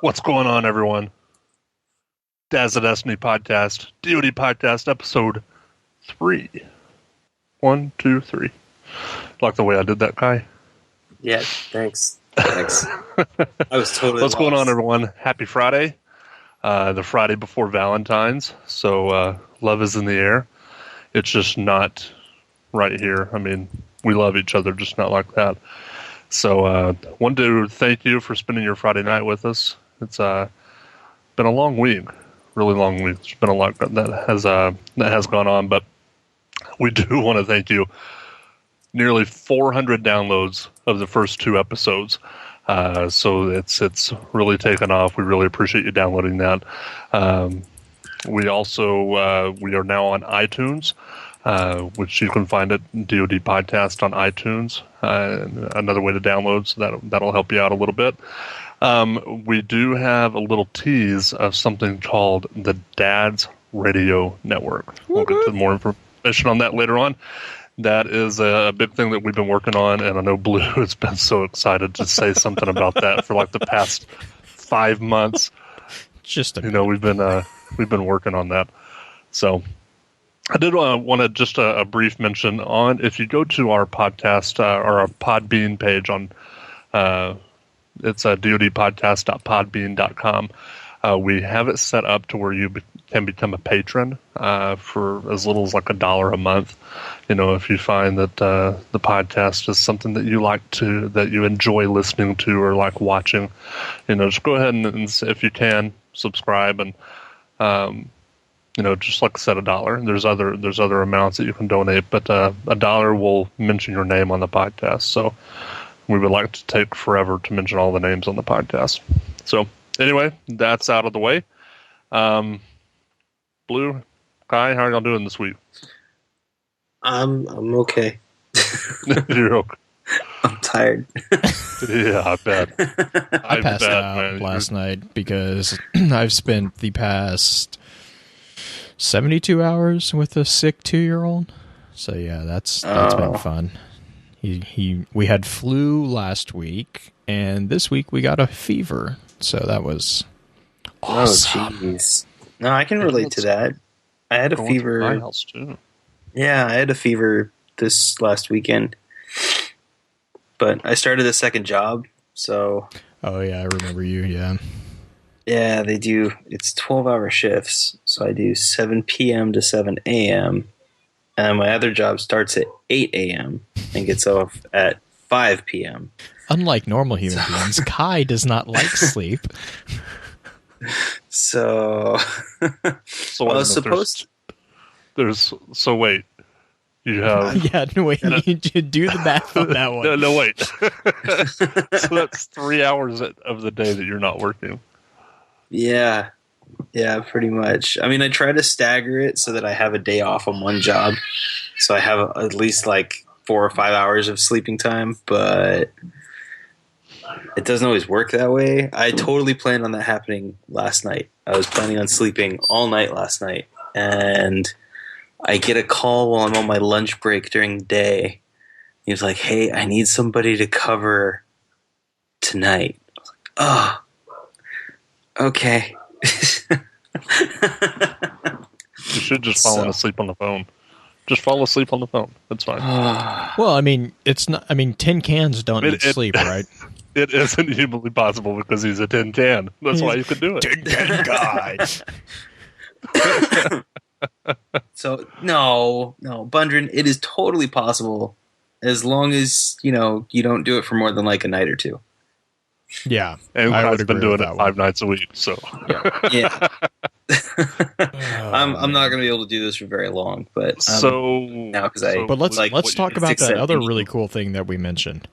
What's going on, everyone? Daz the Destiny Podcast, DoD Podcast, episode 3. 1, 2, 3. Like the way I did that, Kai? Yeah, thanks. I was totally What's lost. going on, everyone? Happy Friday. The Friday before Valentine's, so love is in the air. It's just not right here. I mean, we love each other, just not like that. So, wanted to thank you for spending your Friday night with us. It's been a long week, really long week. There's been a lot that has gone on, but we do want to thank you. Nearly 400 downloads of the first 2 episodes, so it's really taken off. We really appreciate you downloading that. We also we are now on iTunes, which you can find at DoD Podcast on iTunes. Another way to download, so that'll help you out a little bit. We do have a little tease of something called the Dad's Radio Network. We'll get to more information on that later on. That is a big thing that we've been working on, and I know Blue has been so excited to say something about that for like the past 5 months. We've been working on that. So I did want to just a brief mention on, if you go to our podcast or our Podbean page on it's dodpodcast.podbean.com. We have it set up to where you can become a patron for as little as like $1 a month. You know, if you find that the podcast is something that you that you enjoy listening to or like watching, just go ahead and if you can, subscribe and just like I said, $1. There's other amounts that you can donate, but $1 will mention your name on the podcast. So we would like to take forever to mention all the names on the podcast. So anyway, that's out of the way. Blue, Kai, how are y'all doing this week? I'm okay. You're okay. I'm tired. Yeah, I bet. I passed out last night because I've spent the past 72 hours with a sick 2-year-old. So yeah, that's been fun. We had flu last week, and this week we got a fever. So that was awesome. Oh, jeez. No, I can relate to that. I had a fever. My house too. Yeah, I had a fever this last weekend. But I started a second job, so... Oh, yeah, I remember you, yeah. Yeah, they do... It's 12-hour shifts, so I do 7 p.m. to 7 a.m., and my other job starts at 8 a.m. and gets off at 5 p.m. Unlike normal human beings, Kai does not like sleep. So I was supposed to... So wait. You have... Yeah, no, wait. You do the math on that one. No, wait. So that's 3 hours of the day that you're not working. Yeah, pretty much. I mean, I try to stagger it so that I have a day off on one job. So I have at least like 4 or 5 hours of sleeping time, but it doesn't always work that way. I totally planned on that happening last night. I was planning on sleeping all night last night, and I get a call while I'm on my lunch break during the day. He was like, "Hey, I need somebody to cover tonight." I was like, "Oh, okay." You should just fall asleep on the phone. Just fall asleep on the phone. That's fine. Well, I mean, it's not. I mean, tin cans don't need sleep, right? It isn't humanly possible because he's a tin can. That's why you can do it. Tin can guy. So no, Bundren, it is totally possible as long as you don't do it for more than like a night or two. Yeah, and I've been doing it 5 nights a week. So yeah. I'm not going to be able to do this for very long, but now But let's talk about that other really cool thing that we mentioned.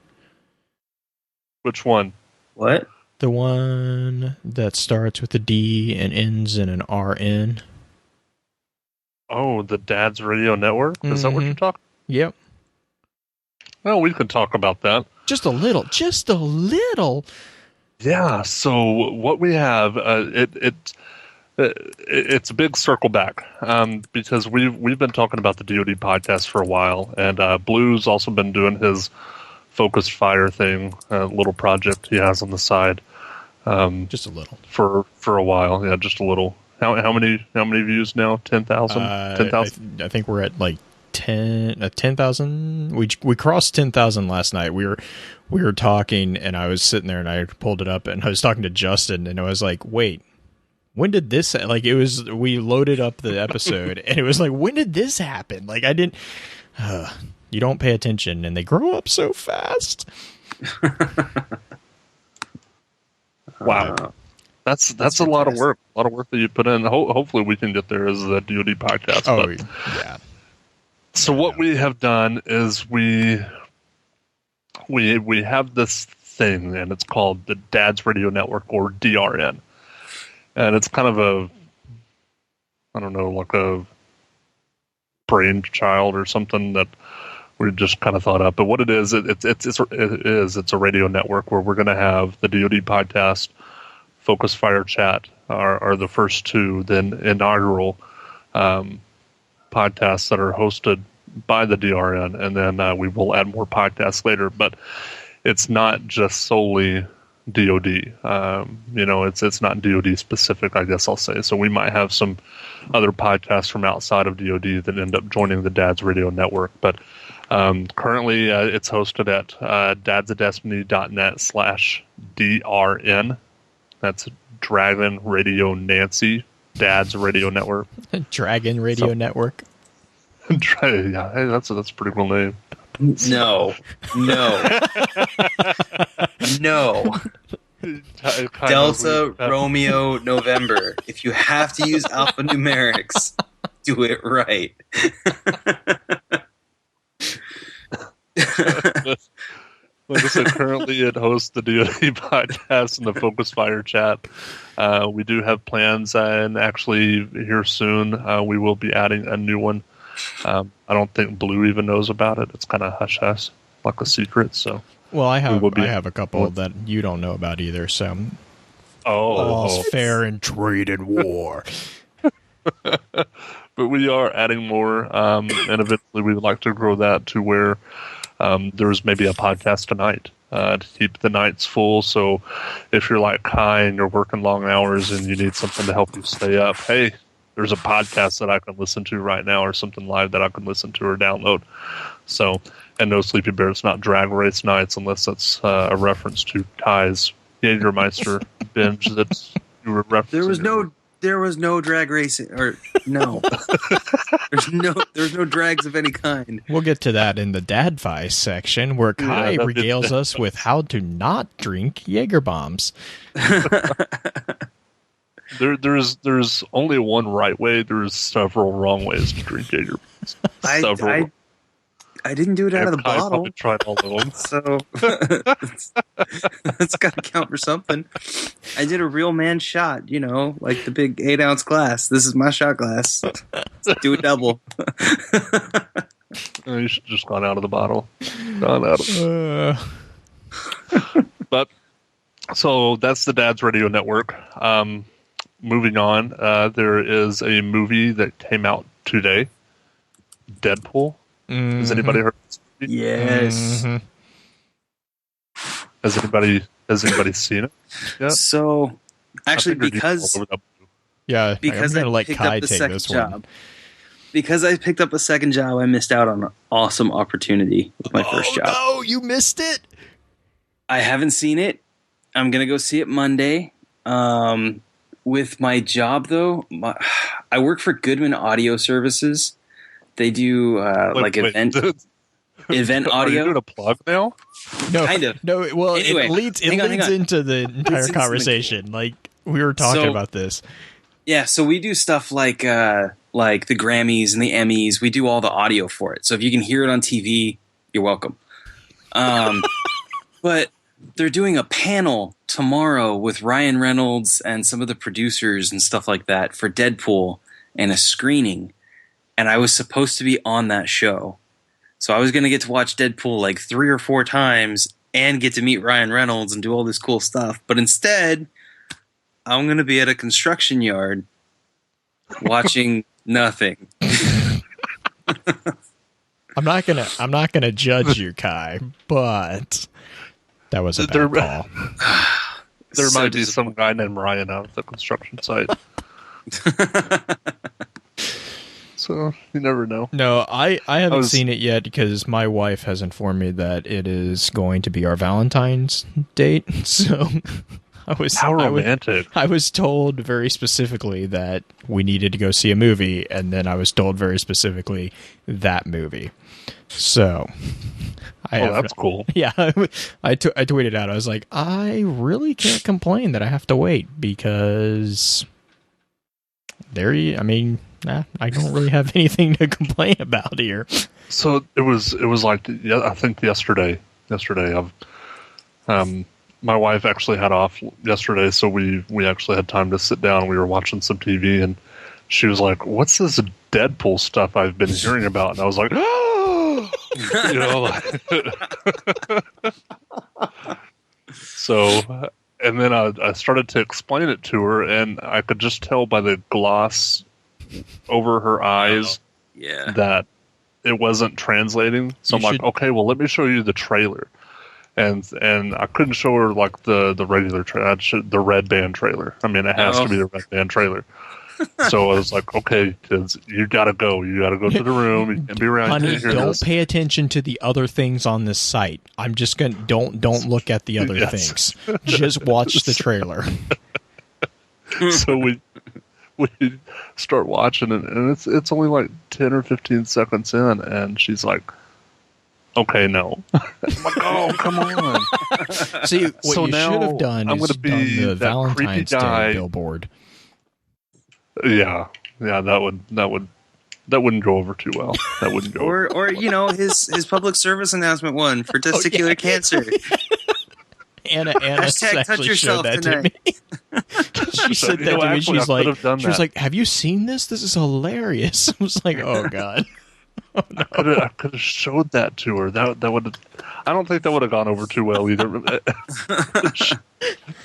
Which one? What? The one that starts with a D and ends in an RN. Oh, the Dad's Radio Network? Is that what you're talking? Yep. Well, we could talk about that. Just a little. Yeah, so what we have, it's a big circle back, because we've been talking about the DoD podcast for a while, and Blue's also been doing his focused fire thing, a little project he has on the side. Just a little. For a while. Yeah, just a little. How many views now? 10,000? 10,000? I think we're at like 10,000. We crossed 10,000 last night. We were talking, and I was sitting there, and I pulled it up, and I was talking to Justin, and I was like, wait, when did this, like, it was, we loaded up the episode, and it was like, when did this happen? Like, I didn't, you don't pay attention, and they grow up so fast. Wow. That's a lot of work. A lot of work that you put in. Hopefully we can get there as the DoD podcast. Oh, yeah. So what we have done is we have this thing, and it's called the Dad's Radio Network, or DRN. And it's kind of like a brainchild or something that we just kind of thought up. But what it is, it's a radio network where we're going to have the DoD podcast, Focus Fire Chat are the first two, then inaugural podcasts that are hosted by the DRN, and then we will add more podcasts later. But it's not just solely DoD. It's not DoD specific, I guess I'll say. So we might have some other podcasts from outside of DoD that end up joining the Dad's Radio Network. But currently, it's hosted at dadsadestiny.net/DRN. That's Dragon Radio Nancy, Dad's Radio Network. Dragon Radio Network. Yeah, hey, that's a pretty cool name. No. Delta Romeo November. If you have to use alphanumerics, do it right. Like I said, currently it hosts the DoD podcast and the Focus Fire Chat. We do have plans, and actually here soon we will be adding a new one. I don't think Blue even knows about it. It's kind of hush-hush, like a secret. So, well, I have a couple that you don't know about either. So, all's fair in trade and war. But we are adding more, and eventually we would like to grow that to where there's maybe a podcast tonight to keep the nights full. So if you're like Kai and you're working long hours and you need something to help you stay up, hey, there's a podcast that I can listen to right now, or something live that I can listen to or download. So, and no Sleepy Bear, it's not Drag Race Nights unless it's a reference to Kai's Jägermeister binge that you were referencing. There was no drag racing, or no. There's no drags of any kind. We'll get to that in the Dadvice section, where Kai regales us with how to not drink Jaeger bombs. There's only one right way. There's several wrong ways to drink Jaeger bombs. I didn't do it out of the bottle. Tried all of them. So that's got to count for something. I did a real man shot, like the big 8-ounce glass. This is my shot glass. Do a double. You should have just gone out of the bottle. But so that's the Dad's Radio Network. Moving on, there is a movie that came out today, Deadpool. Mm-hmm. Has anybody heard this movie? Yes. Mm-hmm. Has anybody seen it yet? So, actually, because I'm going to let Kai take this one. Because I picked up a second job, I missed out on an awesome opportunity with my first job. Oh, no, you missed it? I haven't seen it. I'm going to go see it Monday. With my job, though, I work for Goodman Audio Services. They do event audio. Are you doing a plug now? No, kind of. No, well, anyway, it leads into the entire conversation. Like, we were talking about this. Yeah, so we do stuff like the Grammys and the Emmys. We do all the audio for it. So if you can hear it on TV, you're welcome. But they're doing a panel tomorrow with Ryan Reynolds and some of the producers and stuff like that for Deadpool and a screening. And I was supposed to be on that show. So I was going to get to watch Deadpool like 3 or 4 times and get to meet Ryan Reynolds and do all this cool stuff. But instead, I'm going to be at a construction yard watching nothing. I'm not gonna judge you, Kai, but that was a bad call. There might be some guy named Ryan out at the construction site. So you never know. No, I haven't seen it yet because my wife has informed me that it is going to be our Valentine's date. So how romantic. I was told very specifically that we needed to go see a movie, and then I was told very specifically that movie. So that's cool. Yeah, I tweeted out. I was like, I really can't complain that I have to wait because I don't really have anything to complain about here. So it was like, I think yesterday. My wife actually had off yesterday, so we actually had time to sit down. We were watching some TV, and she was like, "What's this Deadpool stuff I've been hearing about?" And I was like, "Oh!" So, and then I started to explain it to her, and I could just tell by the gloss over her eyes that it wasn't translating. So I'm like, okay, well, let me show you the trailer. And I couldn't show her like the regular trailer, the red band trailer. I mean, it has to be the red band trailer. So I was like, okay, kids, you gotta go. You gotta go to the room and be around. Honey, don't pay attention to the other things on this site. I'm just gonna don't look at the other things. Just watch the trailer. So we start watching it, and it's only like 10 or 15 seconds in, and she's like, okay, no. I'm like, oh, come on. See, what you should have done is done the Valentine's Day billboard. Yeah, that wouldn't go over too well. That wouldn't go or his public service announcement one for testicular cancer. Anna actually showed that to me. She said that to me. She was like, "Have you seen this? This is hilarious." I was like, "Oh god." Oh, no. I could have showed that to her. That would. I don't think that would have gone over too well either.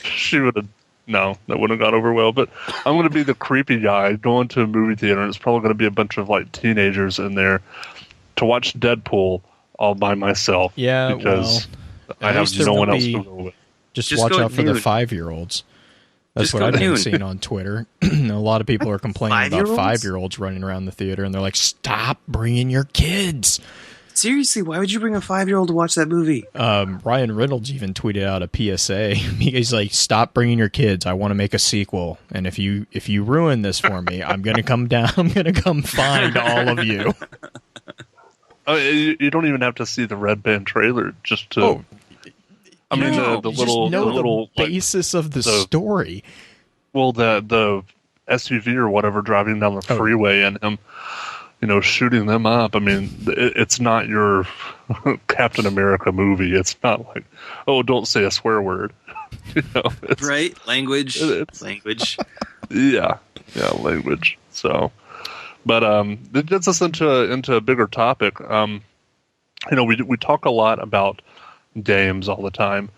She would have. No, that wouldn't have gone over well. But I'm going to be the creepy guy going to a movie theater, and it's probably going to be a bunch of like teenagers in there to watch Deadpool all by myself. Yeah, because I have no one else to go with. Just watch out for the 5-year-olds. That's what I've been seeing on Twitter. A lot of people are complaining about 5-year-olds running around the theater, and they're like, "Stop bringing your kids." Seriously, why would you bring a 5-year-old to watch that movie? Ryan Reynolds even tweeted out a PSA. He's like, "Stop bringing your kids. I want to make a sequel, and if you ruin this for me, I'm gonna come down. I'm gonna come find all of you." You don't even have to see the Red Band trailer just to. Oh. I mean, the little basis of the story. Well, the SUV or whatever driving down the freeway and him, shooting them up. I mean, it's not your Captain America movie. It's not like, oh, don't say a swear word. Right? Language. Language. Yeah, language. So, but it gets us into a bigger topic. We talk a lot about games all the time.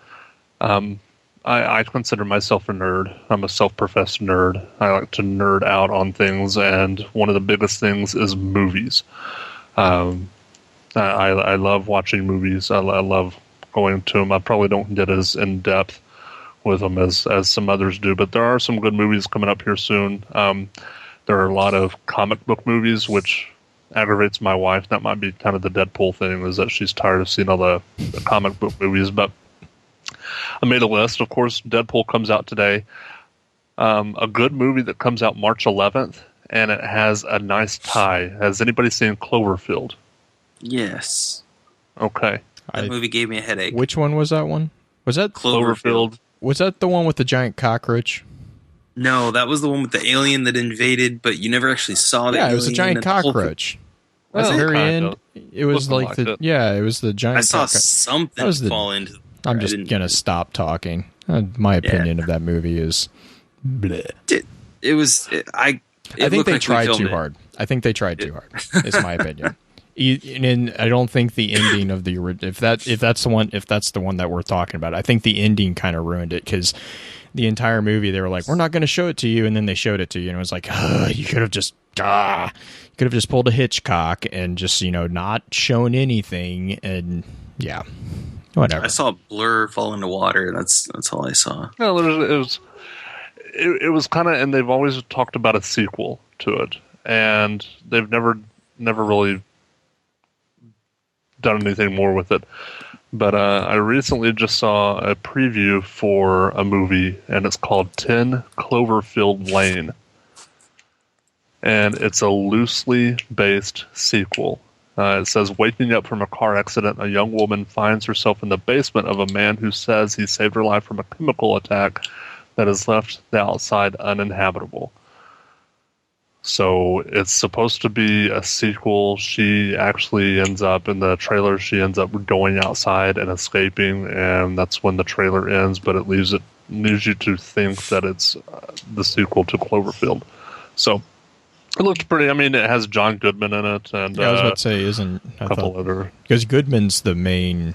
I consider myself a nerd. I'm a self-professed nerd. I like to nerd out on things, and one of the biggest things is movies. I love watching movies. I love going to them. I probably don't get as in-depth with them as some others do, but there are some good movies coming up here soon. There are a lot of comic book movies, which aggravates my wife. That might be kind of the Deadpool thing, is that she's tired of seeing all the comic book movies. But I made a list. Of course, Deadpool comes out today. A good movie that comes out March 11th, and it has a nice tie. Has anybody seen Cloverfield? Yes. Okay. That movie gave me a headache. Which one was that one? Was that Cloverfield? Was that the one with the giant cockroach? No, that was the one with the alien that invaded, but you never actually saw the alien. Yeah, it was a giant cockroach. At the very end, it was like it was the giant. I saw something fall into. I'm just gonna stop talking. My opinion of that movie is, bleh. It was. I think they tried too hard. I think they tried too hard. Is my opinion. And I don't think the ending of the if that's the one that we're talking about. I think the ending kind of ruined it, because the entire movie they were like, we're not going to show it to you, and then they showed it to you, and it was like, you could have just pulled a Hitchcock and just not shown anything, and yeah, Whatever. I saw a blur fall into water. That's all I saw. No, it was kind of, and they've always talked about a sequel to it, and they've never really done anything more with it. But I recently just saw a preview for a movie, and it's called 10 Cloverfield Lane. And it's a loosely based sequel. It says, waking up from a car accident, a young woman finds herself in the basement of a man who says he saved her life from a chemical attack that has left the outside uninhabitable. So it's supposed to be a sequel. She actually ends up, in the trailer, she ends up going outside and escaping, and that's when the trailer ends, but it leaves you to think that it's the sequel to Cloverfield. So it looks pretty. I mean, it has John Goodman in it, and I was about to say, a couple other, because Goodman's the main,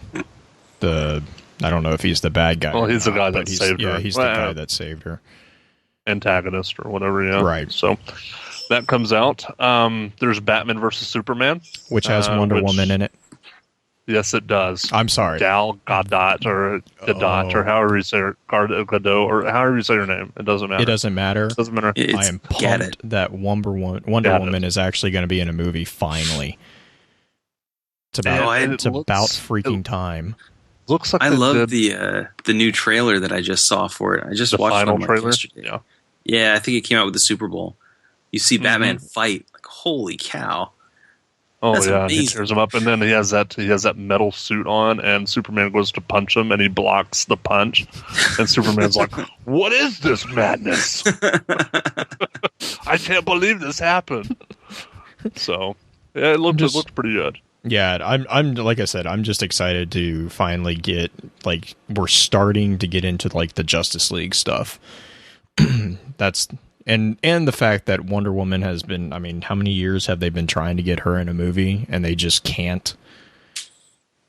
I don't know if he's the bad guy. Well, he's the guy that saved her. Yeah, he's the guy that saved her. Antagonist or whatever, yeah. Right. So that comes out. There's Batman versus Superman, which has Wonder Woman in it. Yes, it does. I'm sorry, Gal Gadot or Gadot or however you say her, Gadot or however you say her name. It doesn't matter. It doesn't matter. It doesn't matter. I am pumped that Wonder Woman is actually going to be in a movie. Finally, it's about freaking time. Looks like I love the new trailer that I just saw for it. I just watched final it trailer yesterday. Yeah, I think it came out with the Super Bowl. You see Batman fight, like, holy cow! Oh, that's yeah, amazing. he tears him up, and then he has that metal suit on, and Superman goes to punch him, and he blocks the punch, and Superman's like, "What is this madness? I can't believe this happened." So, yeah, it looked pretty good. Yeah, I'm like I said, I'm just excited to finally get, like, we're starting to get into, like, the Justice League stuff. That's and the fact that Wonder Woman has been, I mean, how many years have they been trying to get her in a movie and they just can't?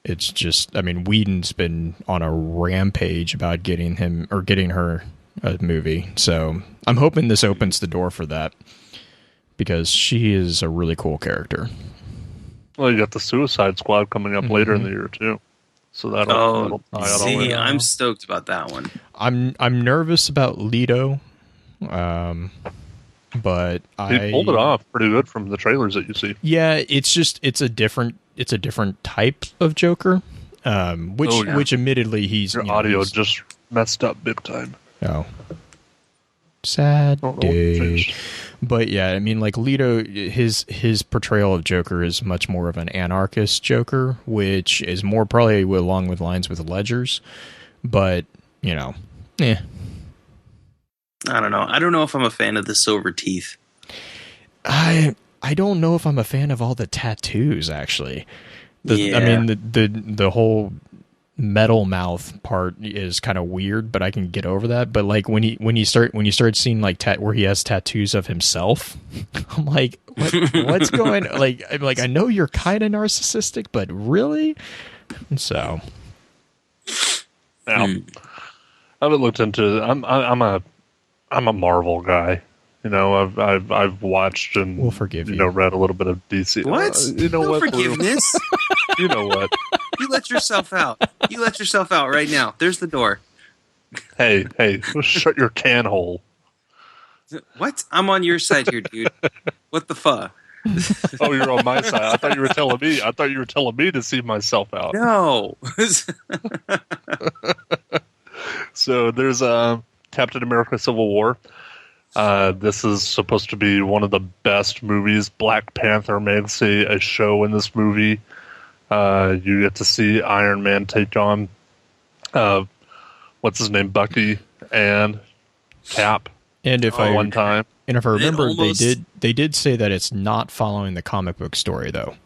It's just, I mean, Whedon's been on a rampage about getting her a movie. So, I'm hoping this opens the door for that, because she is a really cool character. Well, you got the Suicide Squad coming up later in the year too, so that'll I'm stoked about that one. I'm nervous about Leto, but he pulled it off pretty good from the trailers that you see. Yeah, it's a different type of Joker, which admittedly your audio just messed up big time. Oh, sad day. But yeah, I mean, like, Leto, his portrayal of Joker is much more of an anarchist Joker, which is more probably along with lines with Ledger's. But, you know, I don't know. I don't know if I'm a fan of the silver teeth. I don't know if I'm a fan of all the tattoos, actually. I mean, the whole metal mouth part is kind of weird, but I can get over that. But, like, when you start seeing, like, where he has tattoos of himself, I'm like, what's going? Like I know you're kind of narcissistic, but really? So, now, I haven't looked into. I'm a Marvel guy. You know, I've watched and we'll forgive you. Read a little bit of DC. What? No forgiveness. You know what? You let yourself out. You let yourself out right now. There's the door. Hey, shut your can hole. What? I'm on your side here, dude. What the fuck? Oh, you're on my side. I thought you were telling me. I thought you were telling me to see myself out. No. So there's Captain America: Civil War. This is supposed to be one of the best movies. Black Panther makes a show in this movie. You get to see Iron Man take on what's his name, Bucky and Cap. And if one time, and if I remember, they did say that it's not following the comic book story, though.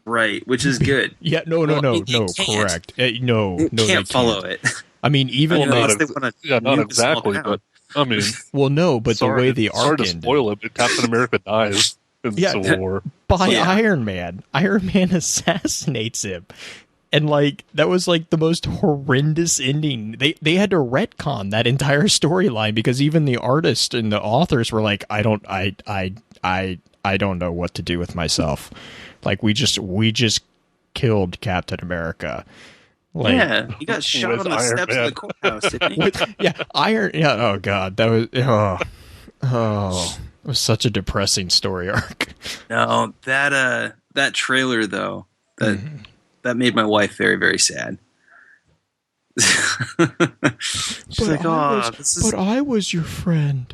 Right, which is good. Yeah, no, correct. No, they can't follow it. I mean, even not exactly, but I mean, well, no, but the way the arc ended. Sorry to spoil it, but Captain America dies in Civil War by Iron Man. Iron Man assassinates him. And, like, that was, like, the most horrendous ending. They had to retcon that entire storyline because even the artist and the authors were like, I don't know what to do with myself. Like, we just killed Captain America. Like, yeah, he got shot with on the Iron steps Man. of the courthouse, didn't he? Iron. Yeah. Oh God, that was. It was such a depressing story arc. No, that trailer though, that made my wife very, very sad. She's like, "Oh, this is." But I was your friend.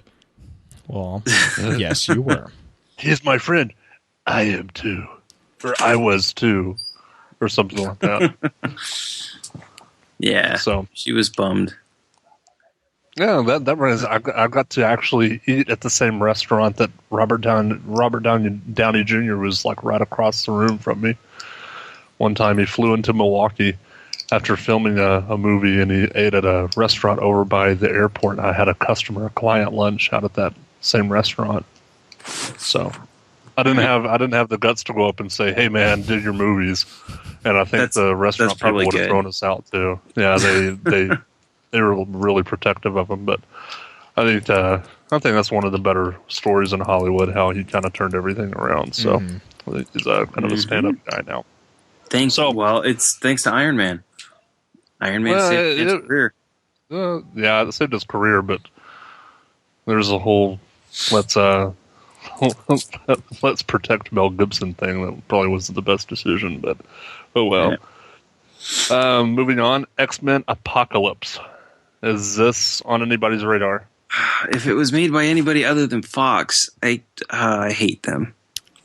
Well, yes, you were. He's my friend. I am too. Or I was too. Or something like that. Yeah, So she was bummed. yeah, that was. I got to actually eat at the same restaurant that Robert Downey Jr. was like right across the room from me. One time he flew into Milwaukee after filming a movie, and he ate at a restaurant over by the airport. And I had a client lunch out at that same restaurant. So I didn't have the guts to go up and say, "Hey man, did your movies?" And I think the restaurant people would have thrown us out too. Yeah, they were really protective of him. But I think that's one of the better stories in Hollywood, how he kind of turned everything around. So he's kind of a stand-up guy now. Well, it's thanks to Iron Man. Iron Man saved his career. Yeah, it saved his career, but there's a whole let's protect Mel Gibson thing that probably wasn't the best decision, but oh well. Yeah. Moving on, X-Men Apocalypse. Is this on anybody's radar? If it was made by anybody other than Fox, I hate them.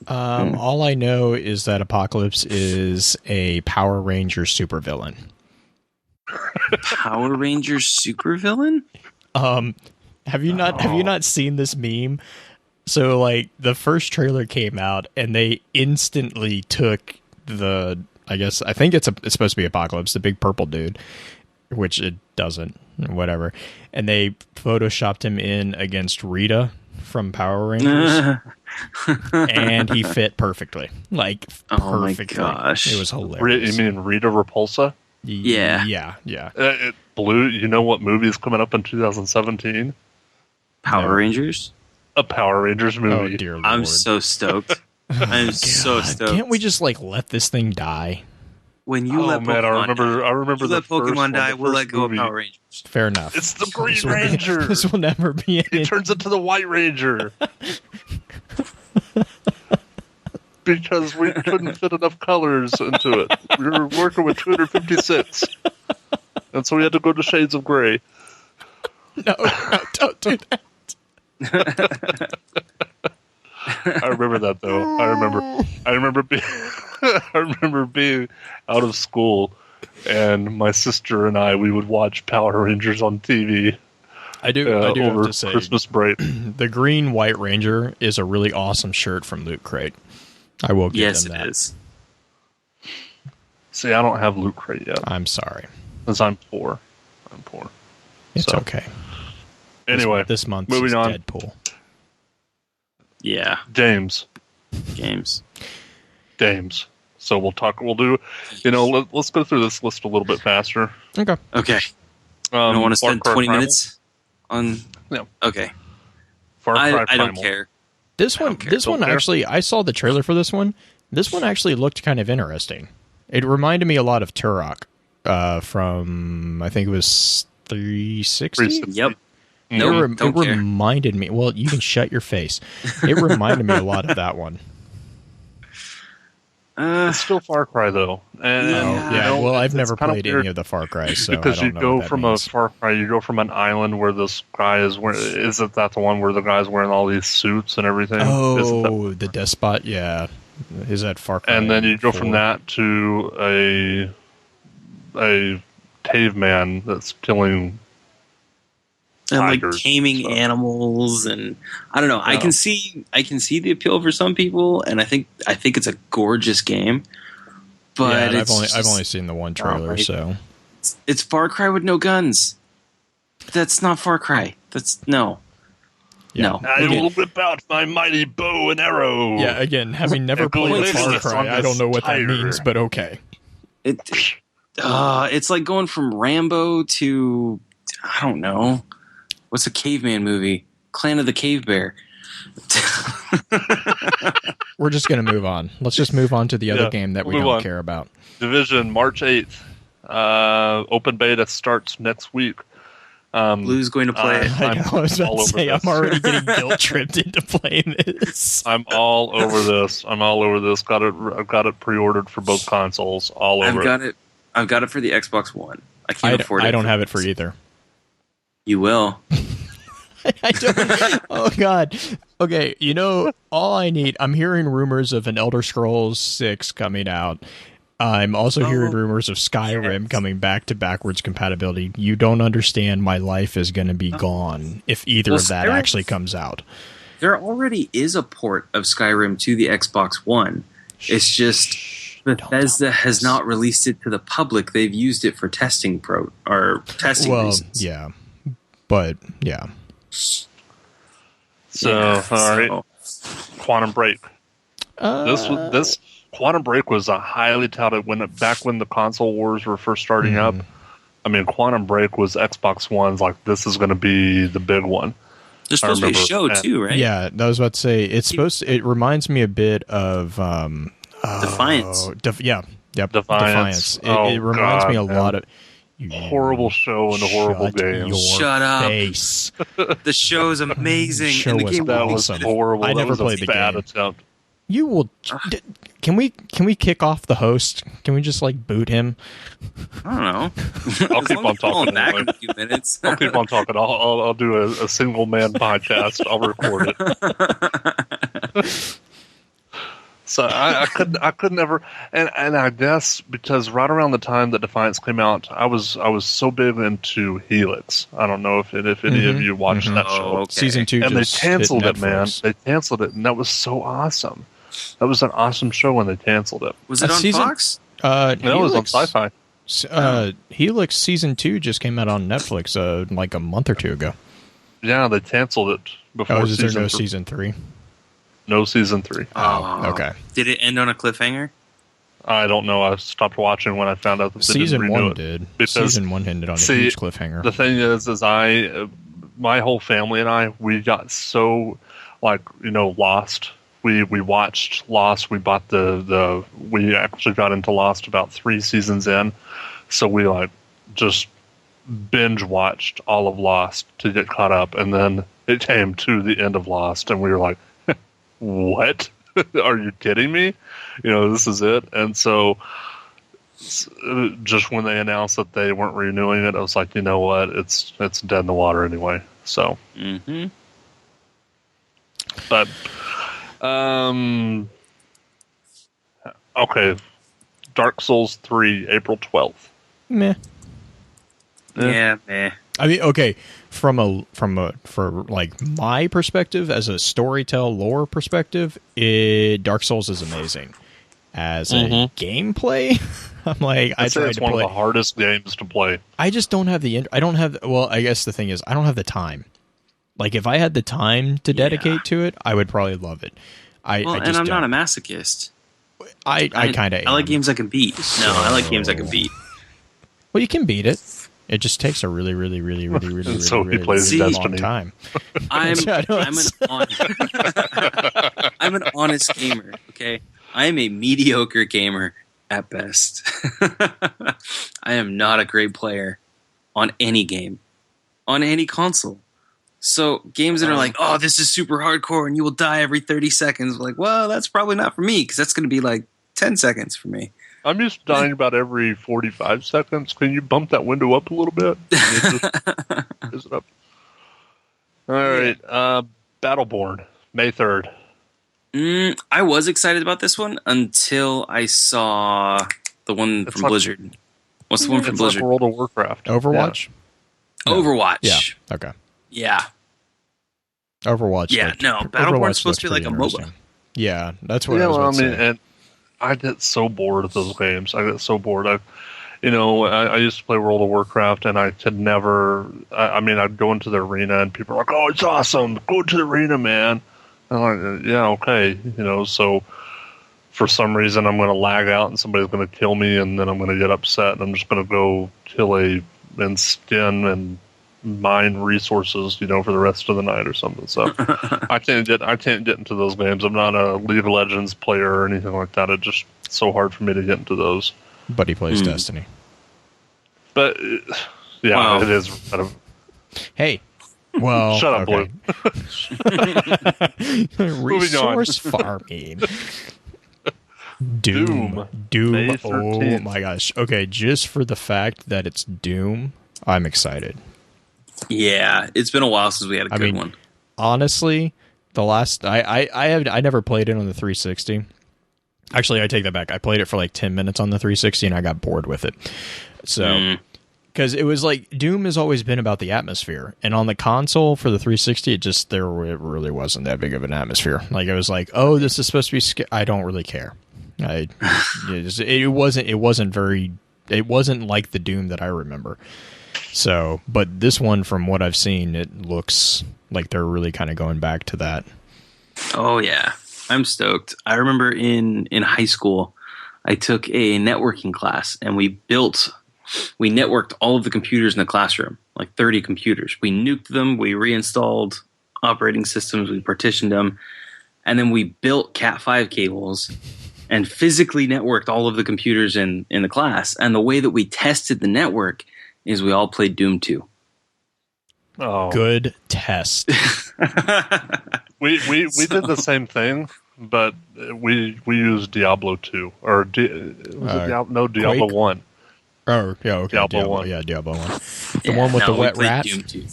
All I know is that Apocalypse is a Power Ranger supervillain. Power Ranger supervillain? Have you not seen this meme? So like the first trailer came out and they instantly took I think it's supposed to be Apocalypse, the big purple dude, which it doesn't, whatever. And they photoshopped him in against Rita from Power Rangers. And he fit perfectly. Like, perfectly. Oh my gosh. It was hilarious. You mean Rita Repulsa? Yeah. Blue, you know what movie is coming up in 2017? Power Rangers? A Power Rangers movie. Oh, dear Lord. I'm so stoked. I'm so stoked. Can't we just, like, let this thing die? When you let Pokemon I remember let Pokemon die, we'll let go of Power Rangers. Fair enough. It's the Green Ranger. This will never be It turns into the White Ranger. Because we couldn't fit enough colors into it. We were working with 256. And so we had to go to shades of gray. No, don't do that. I remember that though. I remember being out of school, and my sister and we would watch Power Rangers on TV. I do over have to say, Christmas break. The Green White Ranger is a really awesome shirt from Loot Crate. I will give them that. Yes, it is. See, I don't have Loot Crate yet. I'm sorry. Because I'm poor. It's okay. Anyway, this month moving is on. Deadpool. Yeah. Games. So we'll do, let's go through this list a little bit faster. Okay. I don't want to spend 20 minutes on... No. Okay. Far Cry Primal. I don't care. This one actually, I saw the trailer for this one. This one actually looked kind of interesting. It reminded me a lot of Turok from, I think it was 360? Yep. It reminded me. Well, you can shut your face. It reminded me a lot of that one. It's still Far Cry though. And, well, I've never played any of the Far Cry, so because I don't you know go what that from means. a Far Cry, you go from an island where this guy is wearing. Isn't that the one where the guy's wearing all these suits and everything? Oh, the Despot. Yeah, is that Far Cry? And then you go from that to a caveman that's killing. And tigers, taming animals, and I don't know. I can see the appeal for some people, and I think it's a gorgeous game. But I've only seen the one trailer, so it's Far Cry with no guns. That's not Far Cry. No. I will whip out my mighty bow and arrow. Yeah, again, having never played Far Cry, I don't know what that means, but okay. It's like going from Rambo to, I don't know. What's a caveman movie? Clan of the Cave Bear. We're just going to move on. Let's just move on to the other game that we don't care about. Division, March 8th. Open beta starts next week. Blue's going to play it. I was about to say, I'm already getting guilt tripped into playing this. I'm all over this. I've got it pre-ordered for both consoles. I've got it for the Xbox One. I can't afford it. I don't have it for either. You will. I don't. Oh God. Okay. All I need. I'm hearing rumors of an Elder Scrolls 6 coming out. I'm also hearing rumors of Skyrim coming back to backwards compatibility. You don't understand. My life is going to be gone if either of that actually comes out. There already is a port of Skyrim to the Xbox One. It's just Bethesda has not released it to the public. They've used it for testing reasons. Yeah, but yeah. So, all right, Quantum Break. This Quantum Break was a highly touted back when the console wars were first starting up. I mean, Quantum Break was Xbox One's like, this is going to be the big one. There's supposed to be a show too, right? Yeah, I was about to say it reminds me a bit of Defiance. Defiance. It reminds me a lot of horrible show and a horrible game. Shut up. Face. The show is amazing. And the game was horrible. I never played the game. Attempt. You will. Can we kick off the host? Can we just boot him? I don't know. I'll keep on talking. Back in a few minutes. I'll keep on talking. I'll do a single man podcast. I'll record it. So I could never, and I guess because right around the time that Defiance came out, I was so big into Helix. I don't know if any of you watched that show. Okay. Season 2 and they just canceled hit it, man. Netflix. They canceled it, and that was so awesome. That was an awesome show when they canceled it. Was it on Fox? No, it was on Sci-Fi. Helix Season 2 just came out on Netflix a month or two ago. Yeah, they canceled it before. Is there no Season 3? No Season 3. Oh, okay. Did it end on a cliffhanger? I don't know. I stopped watching when I found out that they Season 1 it. did. Because, Season 1 ended on a huge cliffhanger. The thing is my whole family and we got so Lost. We watched Lost. We bought we actually got into Lost about 3 seasons in. So we just binge watched all of Lost to get caught up. And then it came to the end of Lost and we were like, what? Are you kidding me? This is it. And so just when they announced that they weren't renewing it, I was like, you know what? It's dead in the water anyway. So, but, okay. Dark Souls 3, April 12th. Meh. Yeah, meh. I mean, okay, for my perspective as a storytell lore perspective, Dark Souls is amazing. As a gameplay, I'm I tried it's to one play. of the hardest games to play. I just don't have I guess the thing is, I don't have the time. If I had the time to dedicate to it, I would probably love it. I'm not a masochist. I kind of am. I like games I can beat. No, I like games I can beat. Well, you can beat it. It just takes a really, really, really, really, really, so really, he plays really Destiny. long time. I'm an honest gamer, okay? I am a mediocre gamer at best. I am not a great player on any game, on any console. So games that are oh, this is super hardcore and you will die every 30 seconds. Well, that's probably not for me because that's going to be 10 seconds for me. I'm used to dying about every 45 seconds. Can you bump that window up a little bit? Is it up? All right. Battleborn, May 3rd. I was excited about this one until I saw the one from Blizzard. What's the one from Blizzard? World of Warcraft. Overwatch? Yeah. No. Overwatch. Yeah. Okay. Yeah. Overwatch. Yeah, no. Battleborn's supposed to be like a MOBA. Yeah, that's what I was about to say. And I get so bored of those games. I get so bored. I used to play World of Warcraft, and I could never. I'd go into the arena, and people are like, "Oh, it's awesome! Go to the arena, man!" And I'm like, "Yeah, okay." So for some reason, I'm going to lag out, and somebody's going to kill me, and then I'm going to get upset, and I'm just going to go kill and skin and mine resources, for the rest of the night or something. So I can't get into those games. I'm not a League of Legends player or anything like that. It's just so hard for me to get into those. But he plays Destiny. But yeah, Wow. it is. Hey. Well, Shut up, okay. Blue. Resource farming. Doom. May Oh 13th. my gosh. Okay, just for the fact that it's Doom, I'm excited. Yeah, it's been a while since we had a good one. Honestly, the last I never played it on the 360. Actually, I take that back. I played it for like 10 minutes on the 360 and I got bored with it. So, because it was like Doom has always been about the atmosphere, and on the console for the 360, it really wasn't that big of an atmosphere. Like it was like, oh, this is supposed to be. I don't really care. It wasn't like the Doom that I remember. So, but this one, from what I've seen, it looks like they're really kind of going back to that. Oh yeah, I'm stoked. I remember in high school, I took a networking class, and we networked all of the computers in the classroom, like 30 computers. We nuked them, we reinstalled operating systems, we partitioned them, and then we built Cat5 cables and physically networked all of the computers in the class. And the way that we tested the network is we all played Doom 2. Oh, good test. we did the same thing, but we used Diablo 2 or Diablo Quake? 1. Oh, yeah, okay. Diablo 1. Yeah, Diablo 1. The one with the we wet played rat? Doom 2.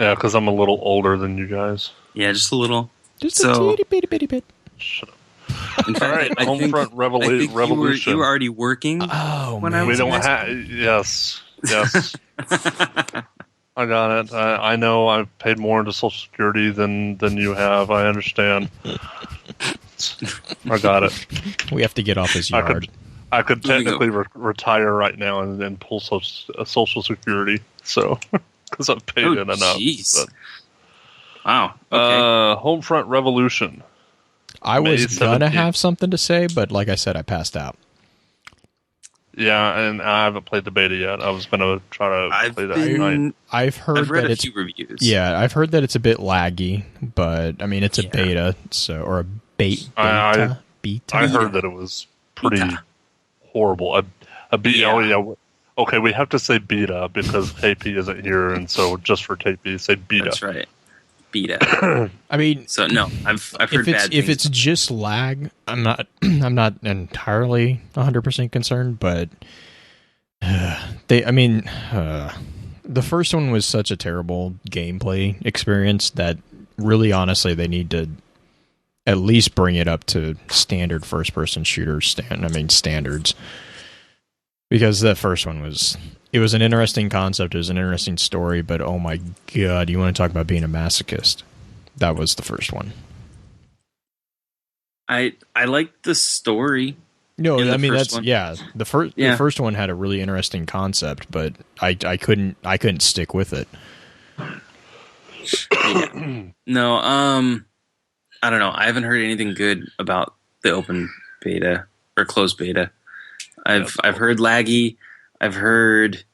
Yeah, because I'm a little older than you guys. Yeah, just a little. Just a teeny bitty bit. Shut up. In fact, All right, I think Homefront Revolution. You were already working. Oh, when man. I We was don't in high have. Yes. I got it. I know I've paid more into Social Security than you have. I understand. I got it. We have to get off his yard. I could technically retire right now and pull Social Security. So, because I've paid in enough. Jeez. But, wow. Okay. Homefront Revolution. I was May gonna 17th. have something to say, but like I said, I passed out. Yeah, and I haven't played the beta yet. I was gonna try to play that tonight. I've read that a it's few reviews. yeah, I've heard that it's a bit laggy, but I mean it's a beta, so or a beta. I beta. I heard that it was pretty Beta. horrible. A beta. Yeah. Oh yeah. Okay, we have to say beta because KP isn't here, and so just for KP, say beta. That's right. Beta. I mean, So no, I've heard bad things. if it's just lag, I'm not entirely 100% concerned, but the first one was such a terrible gameplay experience that really honestly they need to at least bring it up to standard first person shooter standards. Because that first one was an interesting concept, it was an interesting story, but oh my god, you want to talk about being a masochist. That was the first one. I like the story. No, in the I mean first that's one. the first one had a really interesting concept, but I couldn't stick with it. Yeah. No, I don't know. I haven't heard anything good about the open beta or closed beta. I've heard laggy. I've heard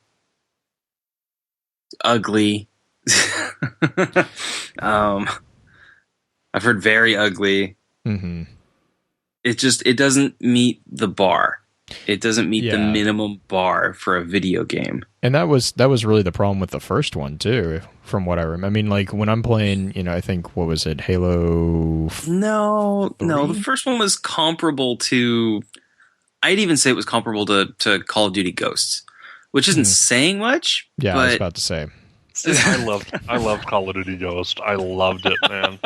ugly. I've heard very ugly. Mm-hmm. It doesn't meet the bar. It doesn't meet the Yeah. minimum bar for a video game. And that was really the problem with the first one too, from what I remember. I mean, like when I'm playing, I think what was it, Halo? No, the 3? first one was comparable to. I'd even say it was comparable to Call of Duty Ghosts, which isn't saying much. Yeah, but I was about to say. See, I loved Call of Duty Ghost. I loved it, man.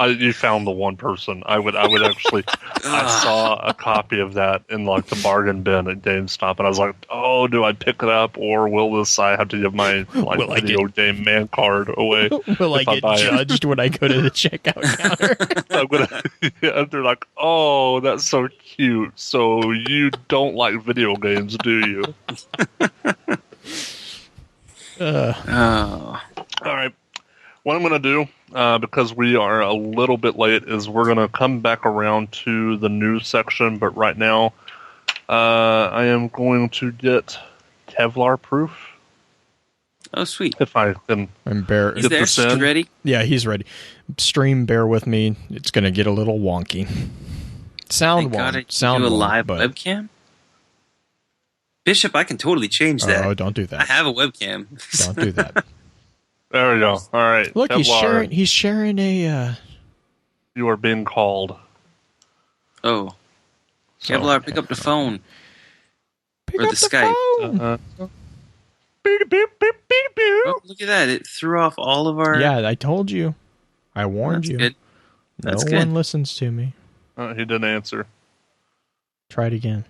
You found the one person. I would actually. I saw a copy of that in like the bargain bin at GameStop, and I was like, "Oh, do I pick it up, or will I have to give my video game man card away? Will I get judged when I go to the checkout counter? I'm gonna." Yeah, they're like, "Oh, that's so cute. So you don't like video games, do you?" Oh. All right. What I'm going to do, because we are a little bit late, is we're going to come back around to the news section. But right now, I am going to get KevlarProof. Oh, sweet. If I can. And bear. Is there in. ready? Yeah, he's ready. Stream, bear with me. It's going to get a little wonky. Sound Thank God wonk. I Sound do a wonk, live but webcam. Bishop, I can totally change that. Oh, don't do that. I have a webcam. Don't do that. There we go. All right. Look, Kevlar, he's sharing a... You are being called. Oh. So- Kevlar, pick up the phone. Pick Or up the Skype. phone. Beep, beep, beep, beep, beep. Oh, look at that. It threw off all of our... Yeah, I told you. I warned That's you. good. That's no good. one listens to me. He didn't answer. Try it again.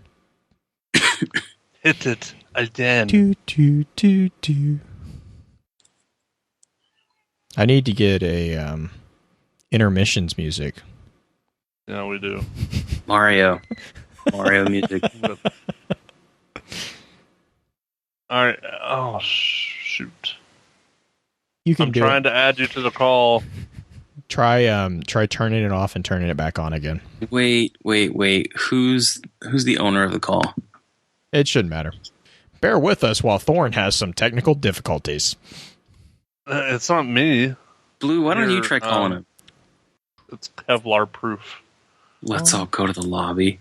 Hit it again. Do, do, do, do. I need to get a intermissions music. Yeah, we do. Mario music. All right. Oh, shoot. You can I'm do trying it. to add you to the call. Try turning it off and turning it back on again. Wait. Who's the owner of the call? It shouldn't matter. Bear with us while Thorn has some technical difficulties. It's not me. Blue, why don't you You're, try calling him? It's KevlarProof. Let's all go to the lobby.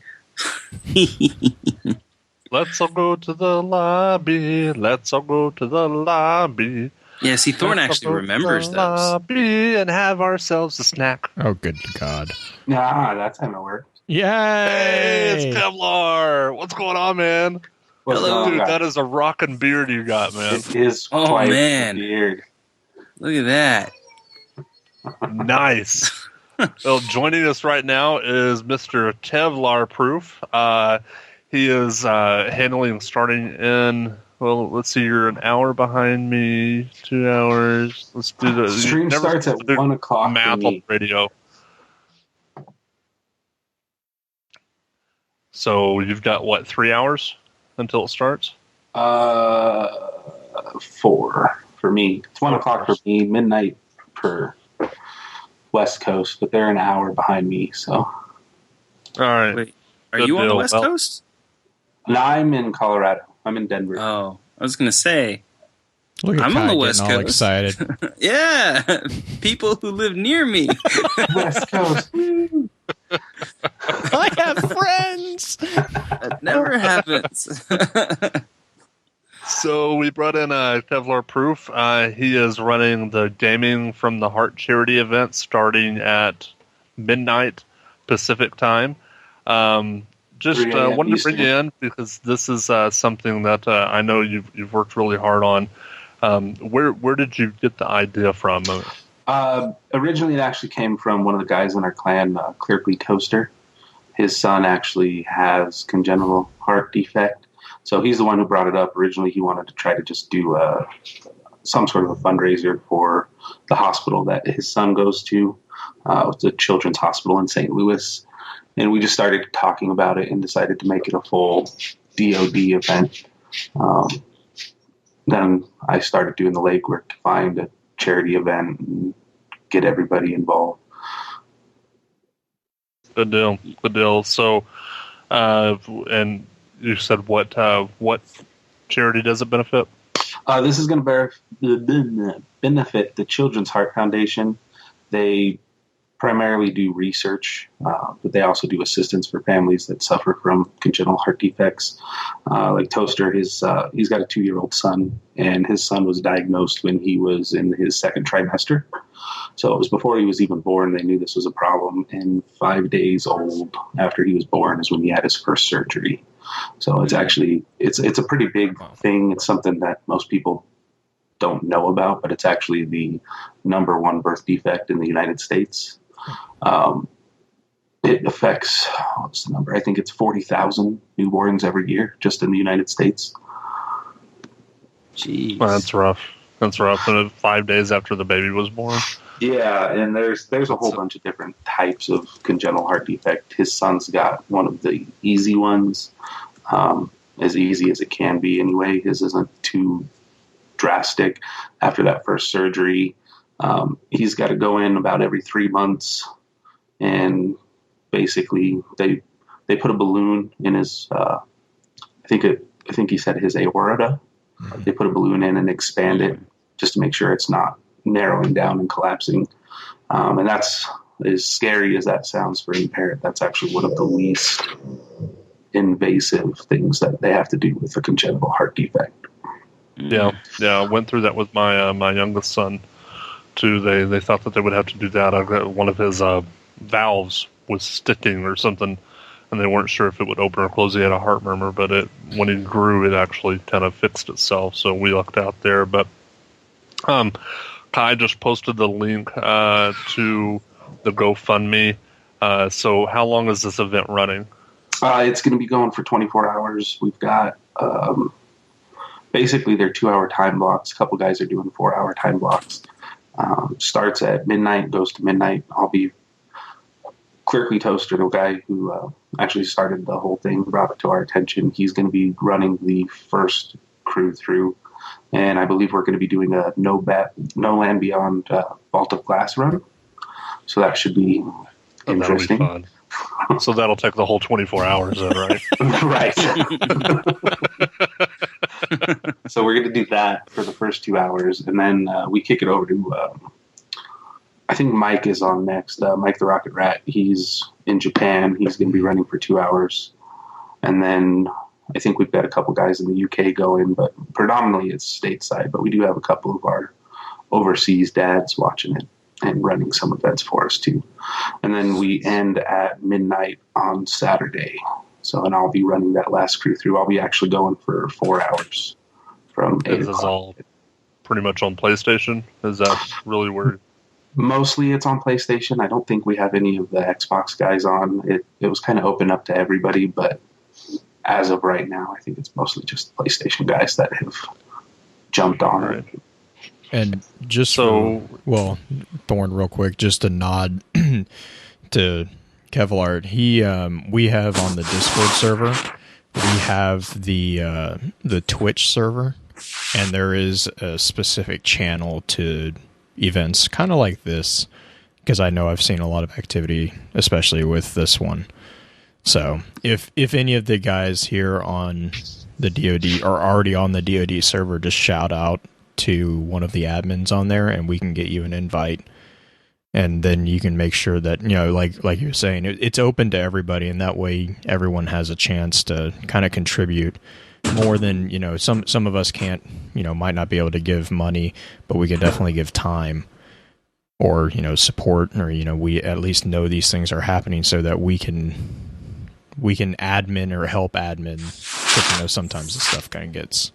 Let's all go to the lobby. Let's all go to the lobby. Yeah, see, Thorn Let's all actually go to remembers the those. lobby and have ourselves a snack. Oh, good God. Nah, that's how it works. Yay! Hey, it's Kevlar. What's going on, man? What's Hello. going Dude, on? that is a rockin' beard you got, man. It is Oh, quite man. weird. Look at that. Nice. Well, joining us right now is Mr. KevlarProof. He is handling starting in, well, let's see, you're an hour behind me, 2 hours. Let's do the Stream starts at 1 o'clock for math on me. the radio. So you've got, what, 3 hours until it starts? 4 for me. It's 1 o'clock for me, midnight for West Coast, but they're an hour behind me, so. All right. Wait, are Good you on the deal. West Well- Coast? No, I'm in Colorado. I'm in Denver. Oh, I was going to say. Look at I'm Kai on the getting West all Coast. excited. Yeah, people who live near me. West Coast. I have friends! That never happens. So we brought in KevlarProof. He is running the Gaming from the Heart charity event starting at midnight Pacific time. 3 a.m. Wanted to bring you Eastern. in because this is something that I know you've worked really hard on. Where did you get the idea from? Originally, it actually came from one of the guys in our clan, Clearly Toaster. His son actually has congenital heart defect. So he's the one who brought it up. Originally, he wanted to try to just do some sort of a fundraiser for the hospital that his son goes to, the Children's Hospital in St. Louis. And we just started talking about it and decided to make it a full DoD event. Then I started doing the legwork to find a charity event and get everybody involved. Good deal. So, and you said what charity does it benefit? This is going to benefit the Children's Heart Foundation. They primarily do research, but they also do assistance for families that suffer from congenital heart defects. Like Toaster, he's got a 2-year-old son, and his son was diagnosed when he was in his second trimester. So it was before he was even born. They knew this was a problem, and 5 days old after he was born is when he had his first surgery. So it's actually it's a pretty big thing. It's something that most people don't know about, but it's actually the number one birth defect in the United States. It affects, what's the number? I think it's 40,000 newborns every year just in the United States. Jeez. Well, that's rough. And 5 days after the baby was born. Yeah, and there's a whole bunch of different types of congenital heart defect. His son's got one of the easy ones, as easy as it can be anyway. His isn't too drastic. After that first surgery, he's got to go in about every 3 months, and basically they put a balloon in his. I think he said his aorta. They put a balloon in and expand it just to make sure it's not narrowing down and collapsing. And that's, as scary as that sounds for any parent, that's actually one of the least invasive things that they have to do with a congenital heart defect. Yeah, I went through that with my my youngest son too. They thought that they would have to do that. One of his valves was sticking or something, and they weren't sure if it would open or close. He had a heart murmur, but when he grew, it actually kind of fixed itself. So we lucked out there. But Kai just posted the link to the GoFundMe. So how long is this event running? It's going to be going for 24 hours. We've got basically they're 2-hour time blocks. A couple guys are doing 4-hour time blocks. Starts at midnight, goes to midnight. I'll be Clerkly Toaster, the guy who actually started the whole thing, brought it to our attention. He's going to be running the first crew through, and I believe we're going to be doing a no land beyond vault of glass run. So that should be interesting. That'll be fun. So that'll take the whole 24 hours then, right? Right. So we're going to do that for the first 2 hours, and then we kick it over to, I think Mike is on next. Mike the Rocket Rat. He's in Japan. He's going to be running for 2 hours. And then I think we've got a couple guys in the UK going, but predominantly it's stateside. But we do have a couple of our overseas dads watching it and running some events for us too. And then we end at midnight on Saturday. So, and I'll be running that last crew through. I'll be actually going for 4 hours from 8 o'clock. This is all pretty much on PlayStation? Is that really where... Mostly it's on PlayStation. I don't think we have any of the Xbox guys on. It was kind of open up to everybody, but as of right now, I think it's mostly just PlayStation guys that have jumped on it. And just Thorn, real quick, just a nod to Kevlar. We have on the Discord server, we have the Twitch server, and there is a specific channel to events kind of like this, because I know I've seen a lot of activity, especially with this one. So if any of the guys here on the DoD are already on the DoD server, just shout out to one of the admins on there, and we can get you an invite. And then you can make sure that, like you're saying, it's open to everybody, and that way everyone has a chance to kind of contribute more than, some of us can't, might not be able to give money, but we can definitely give time or, support, or, we at least know these things are happening so that we can admin or help admin. Because, sometimes the stuff kind of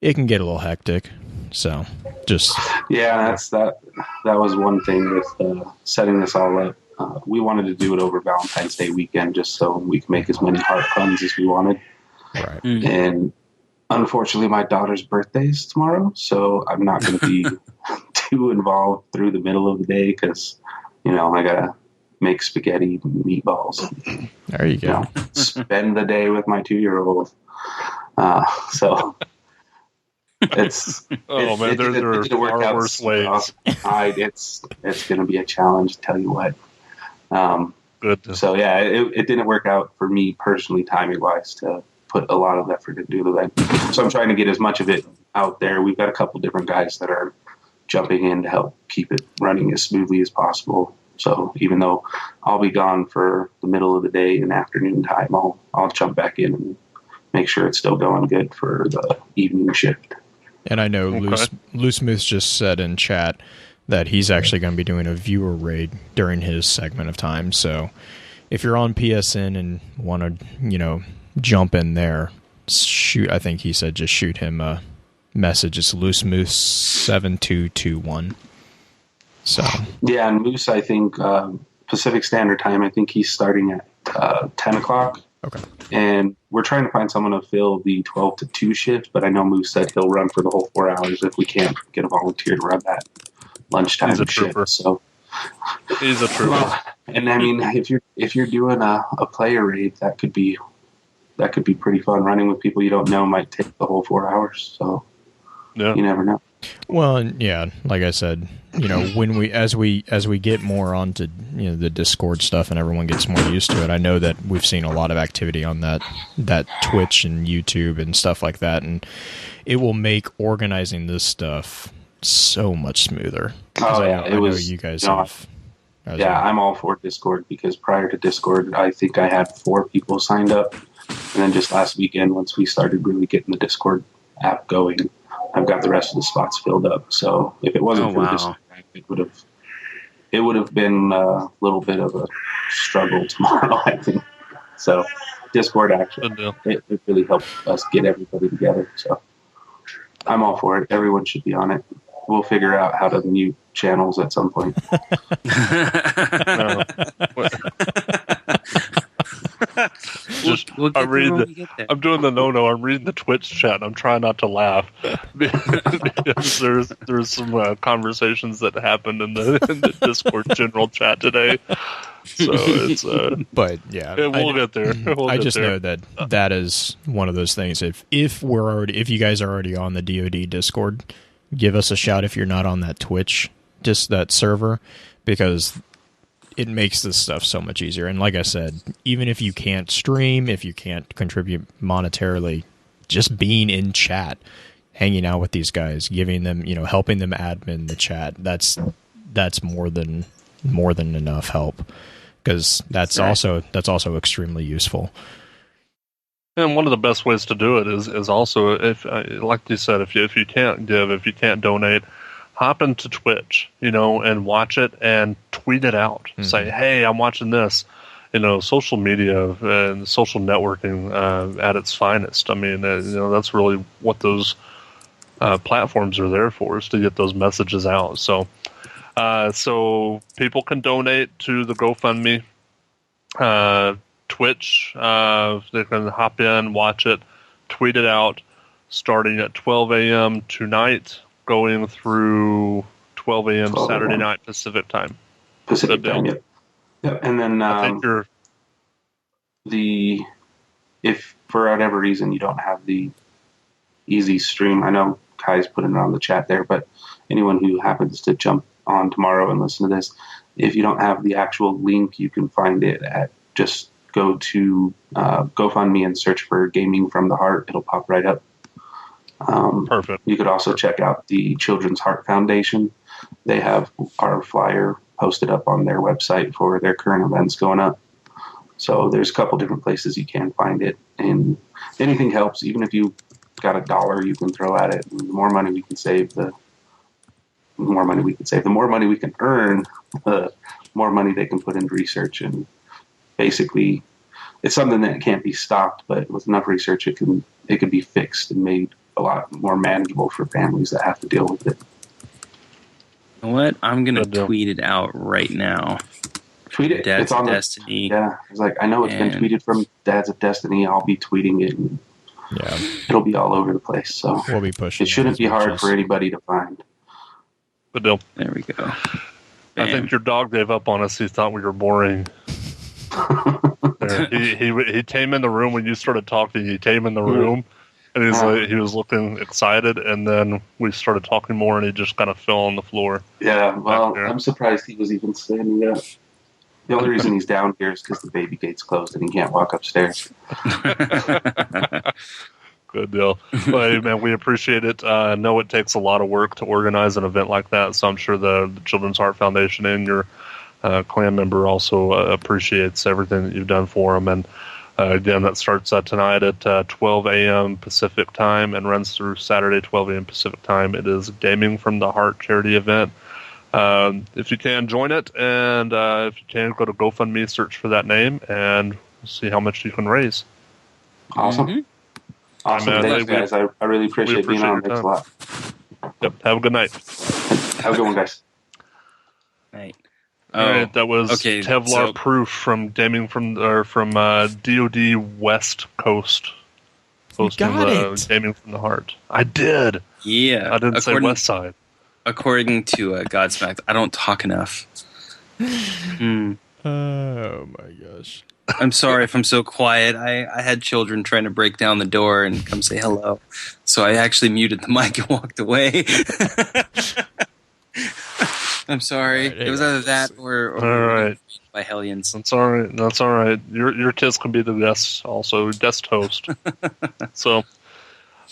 it can get a little hectic. So just. Yeah, that was one thing with setting this all up. We wanted to do it over Valentine's Day weekend just so we can make as many heart puns as we wanted. Right. Mm-hmm. And unfortunately, my daughter's birthday is tomorrow, so I'm not going to be too involved through the middle of the day because, I got to make spaghetti meatballs. There you go. Spend the day with my 2-year-old. So it's man, there are far worse ways. It's going to be a challenge, tell you what. Good. So yeah, it didn't work out for me personally, timing wise, to put a lot of effort into the event. So I'm trying to get as much of it out there. We've got a couple different guys that are jumping in to help keep it running as smoothly as possible. So even though I'll be gone for the middle of the day and afternoon time, I'll jump back in and make sure it's still going good for the evening shift. And I know Loose Moose just said in chat that he's actually going to be doing a viewer raid during his segment of time. So if you're on PSN and want to, jump in there, shoot. I think he said just shoot him a message. It's Loose Moose 7221. So yeah, and Moose, I think Pacific Standard Time. I think he's starting at 10 o'clock. Okay. And we're trying to find someone to fill the 12 to 2 shift, but I know Moose said he'll run for the whole 4 hours if we can't get a volunteer to run that lunchtime He's a shift. trooper. So He's a trooper. Well, and I mean, if you're doing a player raid, that could be pretty fun. Running with people you don't know might take the whole 4 hours. So Yeah. You never know. Well, yeah, like I said, when as we get more onto the Discord stuff and everyone gets more used to it, I know that we've seen a lot of activity on that Twitch and YouTube and stuff like that, and it will make organizing this stuff so much smoother. Oh yeah, I know you guys have. Yeah, I'm all for Discord because prior to Discord, I think I had 4 people signed up, And then just last weekend, once we started really getting the Discord app going, I've got the rest of the spots filled up. So if it wasn't for the Discord app, it would have been a little bit of a struggle tomorrow, I think. So Discord actually, it really helped us get everybody together. So I'm all for it. Everyone should be on it. We'll figure out how to mute channels at some point. I'm doing the no. I'm reading the Twitch chat. I'm trying not to laugh because there's some conversations that happened in the Discord general chat today. So it's but yeah, we'll get there. I just know that is one of those things. If you guys are already on the DoD Discord, give us a shout if you're not on that Twitch, just that server, because it makes this stuff so much easier. And like I said, even if you can't stream, if you can't contribute monetarily, just being in chat, hanging out with these guys, giving them, helping them admin the chat, that's more than enough help, because that's also extremely useful. And one of the best ways to do it is also, if like you said, if you can't give, if you can't donate, hop into Twitch, and watch it and tweet it out. Mm-hmm. Say, hey, I'm watching this. Social media and social networking at its finest. I mean, that's really what those platforms are there for, is to get those messages out. So people can donate to the GoFundMe. Twitch, they can hop in, watch it, tweet it out, starting at 12 a.m. tonight, going through 12 a.m. Saturday night Pacific time. Yep. And then I think if for whatever reason you don't have the easy stream, I know Kai's putting it on the chat there, but anyone who happens to jump on tomorrow and listen to this, if you don't have the actual link, you can find it at just go to GoFundMe and search for Gaming from the Heart. It'll pop right up. Perfect. You could also check out the Children's Heart Foundation. They have our flyer posted up on their website for their current events going up. So there's a couple different places you can find it. And anything helps. Even if you got $1 you can throw at it. The more money we can save, the more money we can save. The more money we can earn, the more money they can put into research. And basically, it's something that can't be stopped, but with enough research, it can be fixed and made a lot more manageable for families that have to deal with it. You know what? I'm going to tweet it out right now. Tweet it. Dad's it's on Destiny. Yeah. It's like, I know it's been tweeted from Dad's of Destiny. I'll be tweeting it. And it'll be all over the place. So we'll be pushing. It shouldn't be hard for anybody to find. Good deal. There we go. I think your dog gave up on us. He thought we were boring. He came in the room when you started talking. He came in the room, and he was looking excited. And then we started talking more, and he just kind of fell on the floor. Yeah, well, I'm surprised he was even standing up. The only reason he's down here is because the baby gate's closed and he can't walk upstairs. Good deal. Well, hey, man, we appreciate it. I know it takes a lot of work to organize an event like that, so I'm sure the Children's Heart Foundation and your clan member also appreciates everything that you've done for them. And again, that starts tonight at 12 a.m. Pacific time and runs through Saturday, 12 a.m. Pacific time. It is Gaming from the Heart charity event. If you can, join it, and if you can, go to GoFundMe, search for that name, and see how much you can raise. Awesome. Mm-hmm. Awesome. Thanks, guys. I really appreciate being on. Thanks a lot. Yep. Have a good night. Have a good one, guys. Night. All right, that was KevlarProof from Gaming from DoD West Coast, hosting the Gaming from the Heart. I did. Yeah, I didn't say West Side. According to Godsmack, I don't talk enough. Oh my gosh! I'm sorry if I'm so quiet. I had children trying to break down the door and come say hello, so I actually muted the mic and walked away. I'm sorry. It was either that or all right. By Hellions. That's all right. That's all right. Your kids can be the guests also, guest host. So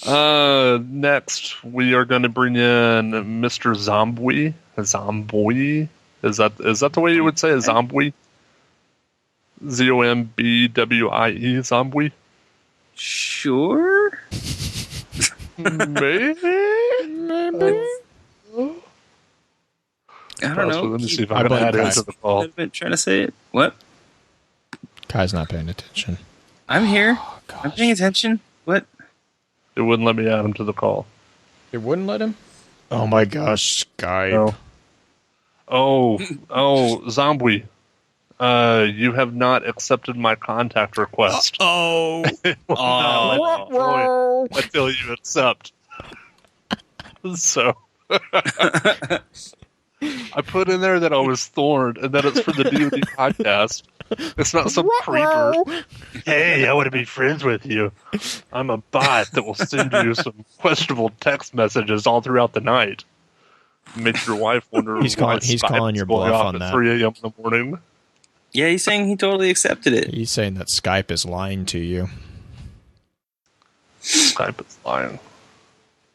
next we are going to bring in Mr. Zombwie. Zombwie? Is that the way you would say it? Zombwie? Zombwie? Zombwie? Sure. Maybe. I don't know. Let me see if I can add into the call. I've been trying to say it. What? Kai's not paying attention. I'm here. Oh, I'm paying attention. What? It wouldn't let me add him to the call. It wouldn't let him? Oh my gosh, Skype. No. Oh, Zombwie. You have not accepted my contact request. Oh. Until you accept. So I put in there that I was Thorn and that it's for the DoD podcast. It's not some creeper. Hey, I want to be friends with you. I'm a bot that will send you some questionable text messages all throughout the night. Makes your wife wonder. He's calling your bluff on that. 3 a.m. in the morning. Yeah, he's saying he totally accepted it. He's saying that Skype is lying to you. Skype is lying.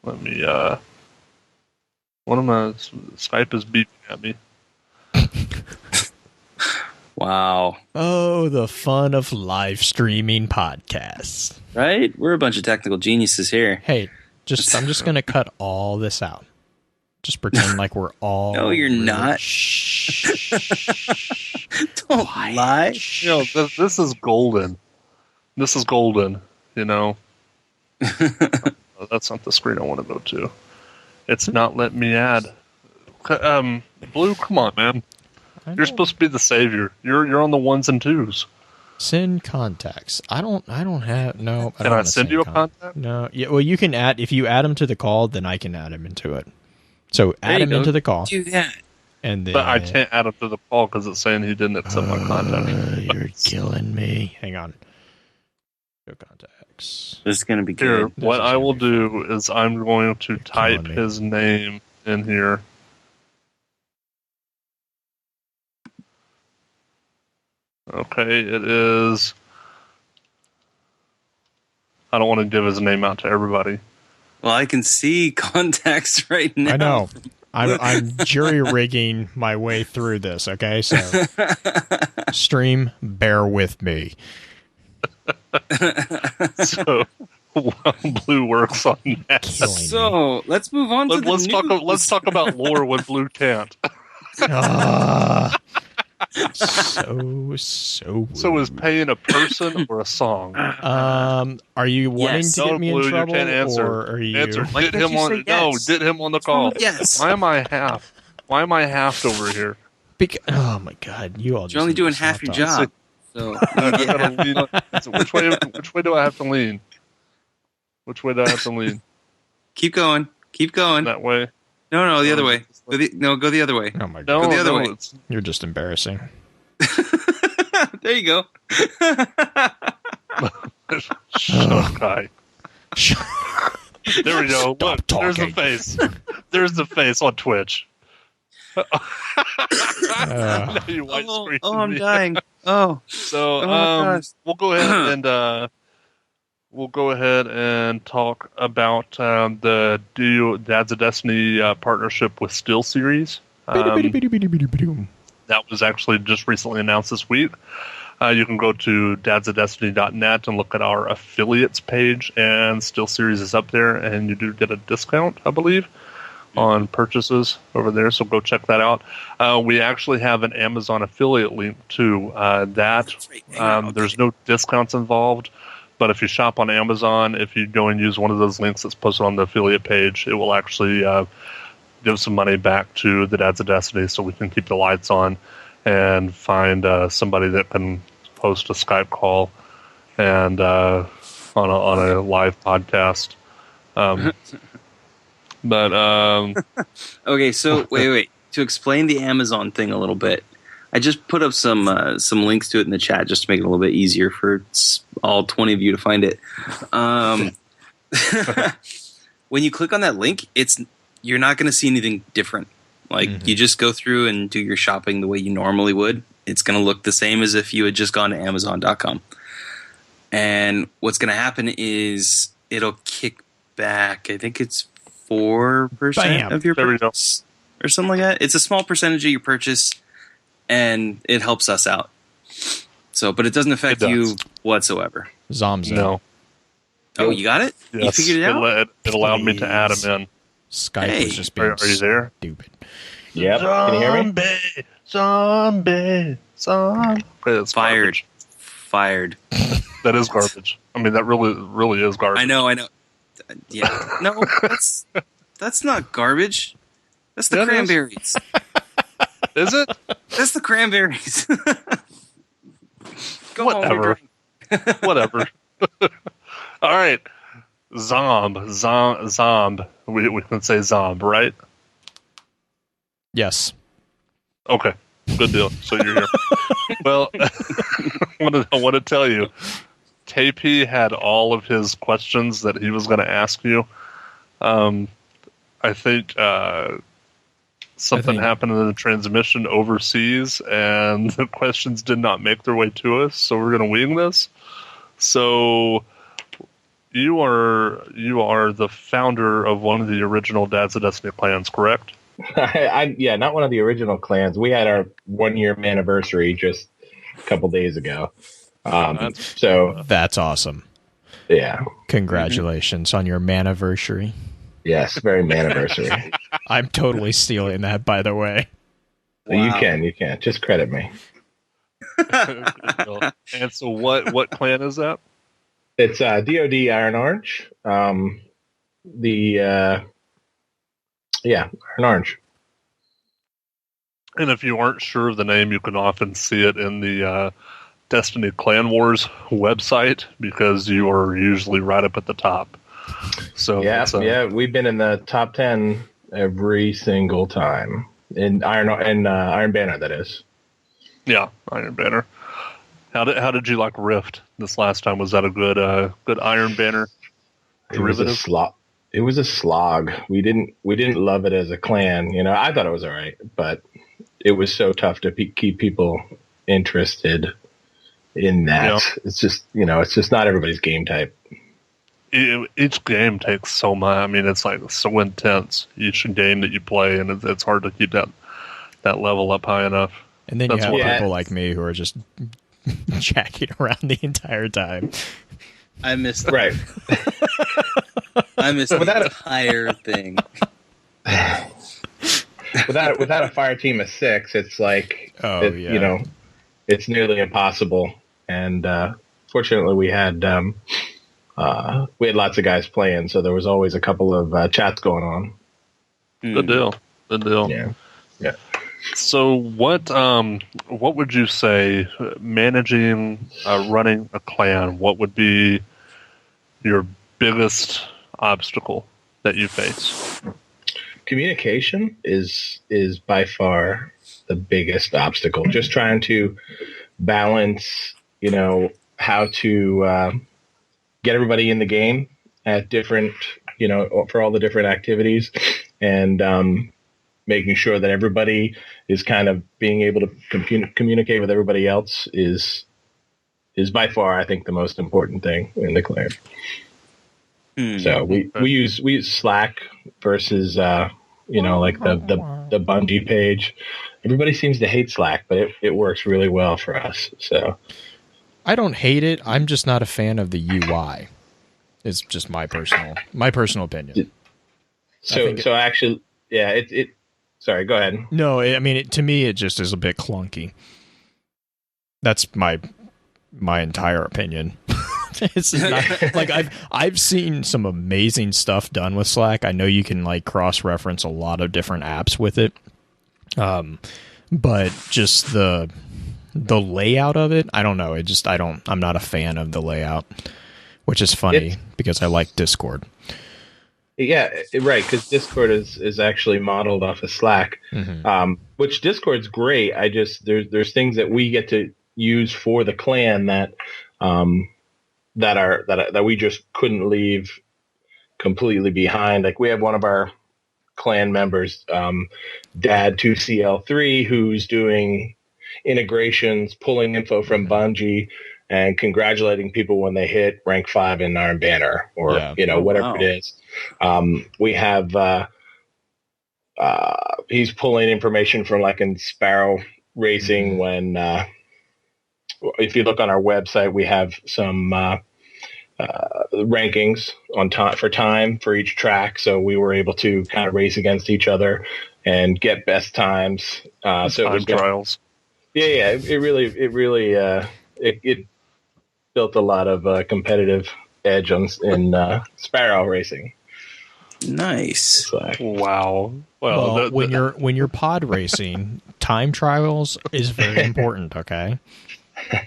Let me, one of my Skype is beeping at me. Wow. Oh, the fun of live streaming podcasts. Right? We're a bunch of technical geniuses here. Hey, I'm just going to cut all this out. Just pretend like we're all... No, you're not. Don't lie. You know, this is golden. This is golden, you know. That's not the screen I want to go to. It's not letting me add. Blue, come on, man. You're supposed to be the savior. You're on the ones and twos. Send contacts. I don't have... No. Can I send you a contact? No. Yeah, well, you can add... If you add him to the call, then I can add him into it. So add him into the call. Do that. And then, but I can't add him to the call because it's saying he didn't accept my contact. You're killing me. Hang on. Go contacts. This is going to be good. Here, what I will do is I'm going to type his name in here. Okay, it is... I don't want to give his name out to everybody. Well, I can see contacts right now. I know. I'm jury rigging my way through this, okay? So, stream, bear with me. So, while Blue works on that. So, let's move on to the news. Let's talk about lore when Blue can't. So is paying a person or a song? Are you wanting to get me in trouble, you can't answer. Or are you? Answer. Get him on. No, get him on the call. Yes. Why am I half? Why am I half over here? Oh my God! You're only doing half your job. So which way do I have to lean? Which way do I have to lean? Keep going. That way. No, the other way. Go the other way. Oh my God! Go the other way. You're just embarrassing. There you go. Shut up, Kai. There we go. Look, there's the face. There's the face on Twitch. I'm dying. Oh. So we'll go ahead and talk about the Dads of Destiny partnership with SteelSeries. That was actually just recently announced this week. You can go to dadsofdestiny.net and look at our affiliates page, and SteelSeries is up there, and you do get a discount, I believe, on purchases over there, so go check that out. We actually have an Amazon affiliate link, too. There's no discounts involved, but if you shop on Amazon, if you go and use one of those links that's posted on the affiliate page, it will actually give some money back to the Dads of Destiny so we can keep the lights on and find somebody that can host a Skype call and on a live podcast. Okay, so wait. To explain the Amazon thing a little bit, I just put up some links to it in the chat just to make it a little bit easier for all 20 of you to find it. When you click on that link, you're not going to see anything different. Like, you just go through and do your shopping the way you normally would. It's going to look the same as if you had just gone to Amazon.com. And what's going to happen is it'll kick back, I think it's 4% of your purchase or something like that. It's a small percentage of your purchase, and it helps us out. So, but it doesn't affect you whatsoever. Zombwie. No. Oh, you got it? Yes, you figured it out? It allowed me to add him in. Skype was just being are you there? stupid. Yep. Can you hear me? Zombie. It's Fired. That is garbage. I mean, that really is garbage. I know. Yeah. No, that's not garbage. That's the cranberries. Is it? That's the cranberries. Go Whatever. home and drink. Whatever. All right. Zomb. We can say zomb, right? Yes. Okay. Good deal. So you're here. Well, I want to tell you, KP had all of his questions that he was going to ask you. I think something happened in the transmission overseas, and the questions did not make their way to us. So we're going to wing this. So you are the founder of one of the original Dads of Destiny clans, correct? Yeah, not one of the original clans. We had our 1-year anniversary just a couple days ago. So that's awesome. Yeah. Congratulations on your maniversary. Yes, very maniversary. I'm totally stealing that, by the way. Wow. You can. Just credit me. And so what clan is that? It's DoD IronOrange. IronOrange. And if you aren't sure of the name, you can often see it in the Destiny Clan Wars website, because you are usually right up at the top. So we've been in the top 10 every single time in Iron Banner, that is. Yeah, Iron Banner. How did you like Rift this last time? Was that a good Iron Banner derivative? It was a slog. We didn't love it as a clan. I thought it was all right, but it was so tough to keep people interested in that. Yeah. It's just not everybody's game type. Each game takes so much. I mean, it's like so intense. Each game that you play, and it's hard to keep that level up high enough. And then you have people like me who are just jacking around the entire time. I missed right. I missed the entire thing. Without a fire team of 6, it's like it's nearly impossible. And fortunately, we had lots of guys playing, so there was always a couple of chats going on. Good deal. Yeah. So what would you say, managing running a clan? What would be your biggest obstacle that you face? Communication is by far the biggest obstacle. Just trying to balance, how to get everybody in the game at different, for all the different activities, and making sure that everybody is kind of being able to communicate with everybody else is by far, I think, the most important thing in the clan. So we use Slack versus like the Bungie page. Everybody seems to hate Slack, but it works really well for us. So I don't hate it. I'm just not a fan of the UI. It's just my personal opinion. So actually, yeah, it. Sorry, go ahead. No, I mean, to me, it just is a bit clunky. That's my entire opinion. It's not, like I've seen some amazing stuff done with Slack. I know you can like cross-reference a lot of different apps with it, but just the layout of it, I don't know. I'm not a fan of the layout, which is funny because I like Discord. Yeah, right. Because Discord is actually modeled off of Slack, which Discord's great. There's things that we get to use for the clan that we just couldn't leave completely behind. Like we have one of our clan members, Dad2CL3, who's doing integrations, pulling info from Bungie, and congratulating people when they hit rank 5 in Iron Banner or whatever it is. We have he's pulling information from like in Sparrow Racing when if you look on our website, we have some rankings on time for each track, so we were able to kind of race against each other and get best times. So it was trials. Yeah, it really built a lot of competitive edge in Sparrow racing. Nice. Wow. Well, when you're pod racing, time trials is very important. Okay.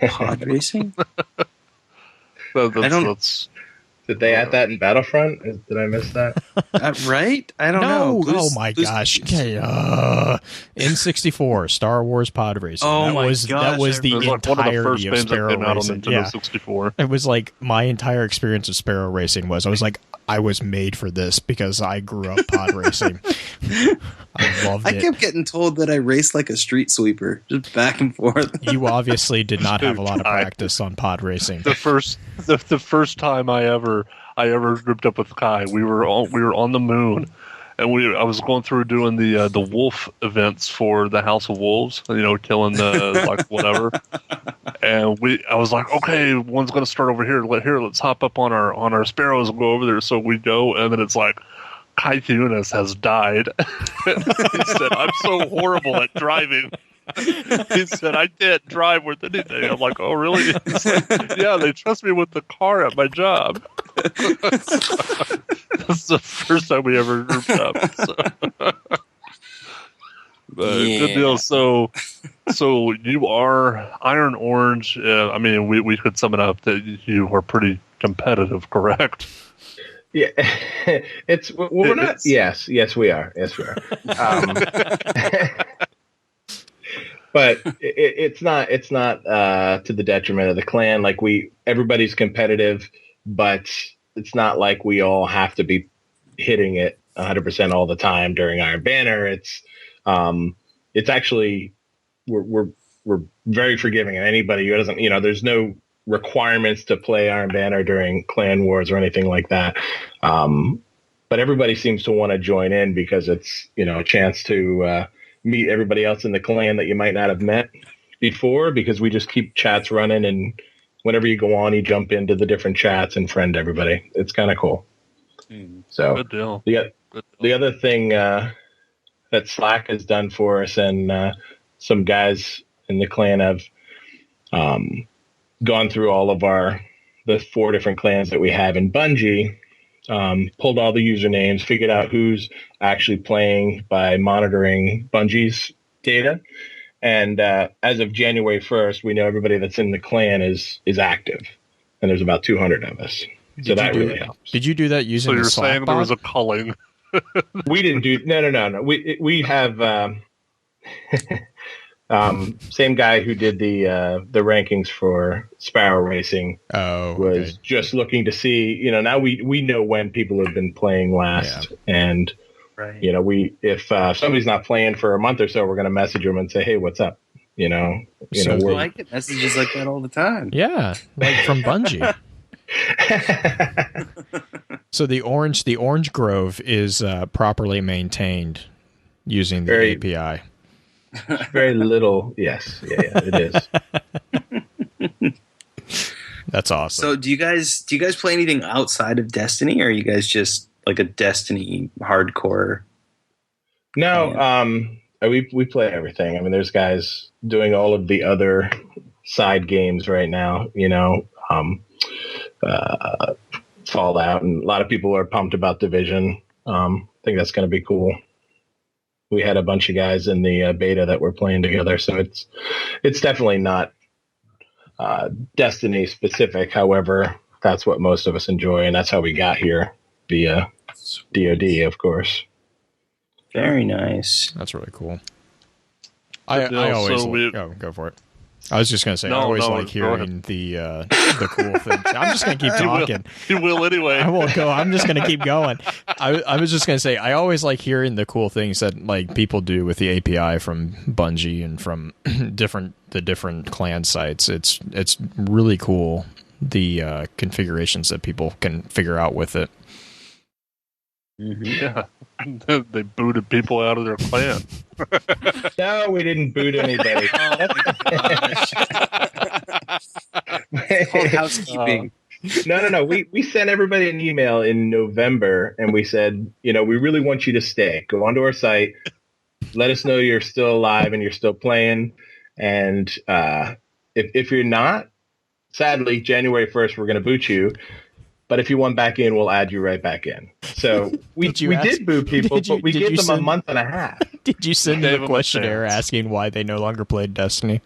Pod racing? Did they add that in Battlefront? Did I miss that? Right? I don't know. Oh my gosh. N64, Star Wars pod racing. Oh my gosh. That was the entirety of Sparrow racing. Nintendo 64. It was like my entire experience of Sparrow racing was, I was like, I was made for this because I grew up pod racing. I loved it. I kept getting told that I raced like a street sweeper, just back and forth. You obviously did not have a lot of practice on pod racing. The first time I ever grouped up with Kai, we were on the moon, and I was going through doing the wolf events for the House of Wolves, killing the like whatever. And I was like, okay, one's going to start over here. Let's hop up on our sparrows and go over there. So we go, and then it's like, Kai Thunis has died. He said, I'm so horrible at driving. He said, I can't drive worth anything. I'm like, oh, really? He's like, yeah, they trust me with the car at my job. That's the first time we ever grouped up. So. Good deal. So you are IronOrange. I mean, we could sum it up that you are pretty competitive, correct? Yeah, we're not. Yes, we are. Yes, we are. But it's not to the detriment of the clan. Like everybody's competitive, but it's not like we all have to be hitting it 100% all the time during Iron Banner. It's actually we're very forgiving, and anybody who doesn't, there's no requirements to play Iron Banner during clan wars or anything like that. But everybody seems to want to join in because it's a chance to meet everybody else in the clan that you might not have met before, because we just keep chats running, and whenever you go on, you jump into the different chats and friend everybody. It's kind of cool. So good deal. The other thing that Slack has done for us, and some guys in the clan have gone through all of the 4 different clans that we have in Bungie, pulled all the usernames, figured out who's actually playing by monitoring Bungie's data. And as of January 1st, we know everybody that's in the clan is active. And there's about 200 of us. So that really helps. Did you do that using the Slack saying bot? There was a culling? We didn't do... No. We have... same guy who did the rankings for Sparrow Racing was just looking to see, now we know when people have been playing last. Yeah. And, right. If somebody's not playing for a month or so, we're going to message them and say, hey, what's up? I get messages like that all the time. Yeah, like from Bungie. So the Orange Grove is properly maintained using the API. Very little. Yes. Yeah, it is. That's awesome. So do you guys play anything outside of Destiny, or are you guys just like a Destiny hardcore? No, we play everything. I mean, there's guys doing all of the other side games right now, Fallout, and a lot of people are pumped about Division. I think that's going to be cool. We had a bunch of guys in the beta that were playing together, so it's definitely not Destiny specific. However, that's what most of us enjoy, and that's how we got here via DoD, of course. Very nice. That's really cool. I always go for it. I was just going to say, I always like hearing the cool things. I'm just going to keep talking. You will anyway. I won't go. I'm just going to keep going. I was just going to say, I always like hearing the cool things that like people do with the API from Bungie and from the different clan sites. It's really cool, the configurations that people can figure out with it. Yeah, they booted people out of their clan. No, we didn't boot anybody. Oh my gosh. It's called housekeeping. No. We sent everybody an email in November, and we said, we really want you to stay. Go onto our site. Let us know you're still alive and you're still playing. And if you're not, sadly, January 1st, we're going to boot you. But if you want back in, we'll add you right back in. So we did boot people, but we gave them a month and a half. Did you send them a questionnaire asking why they no longer played Destiny?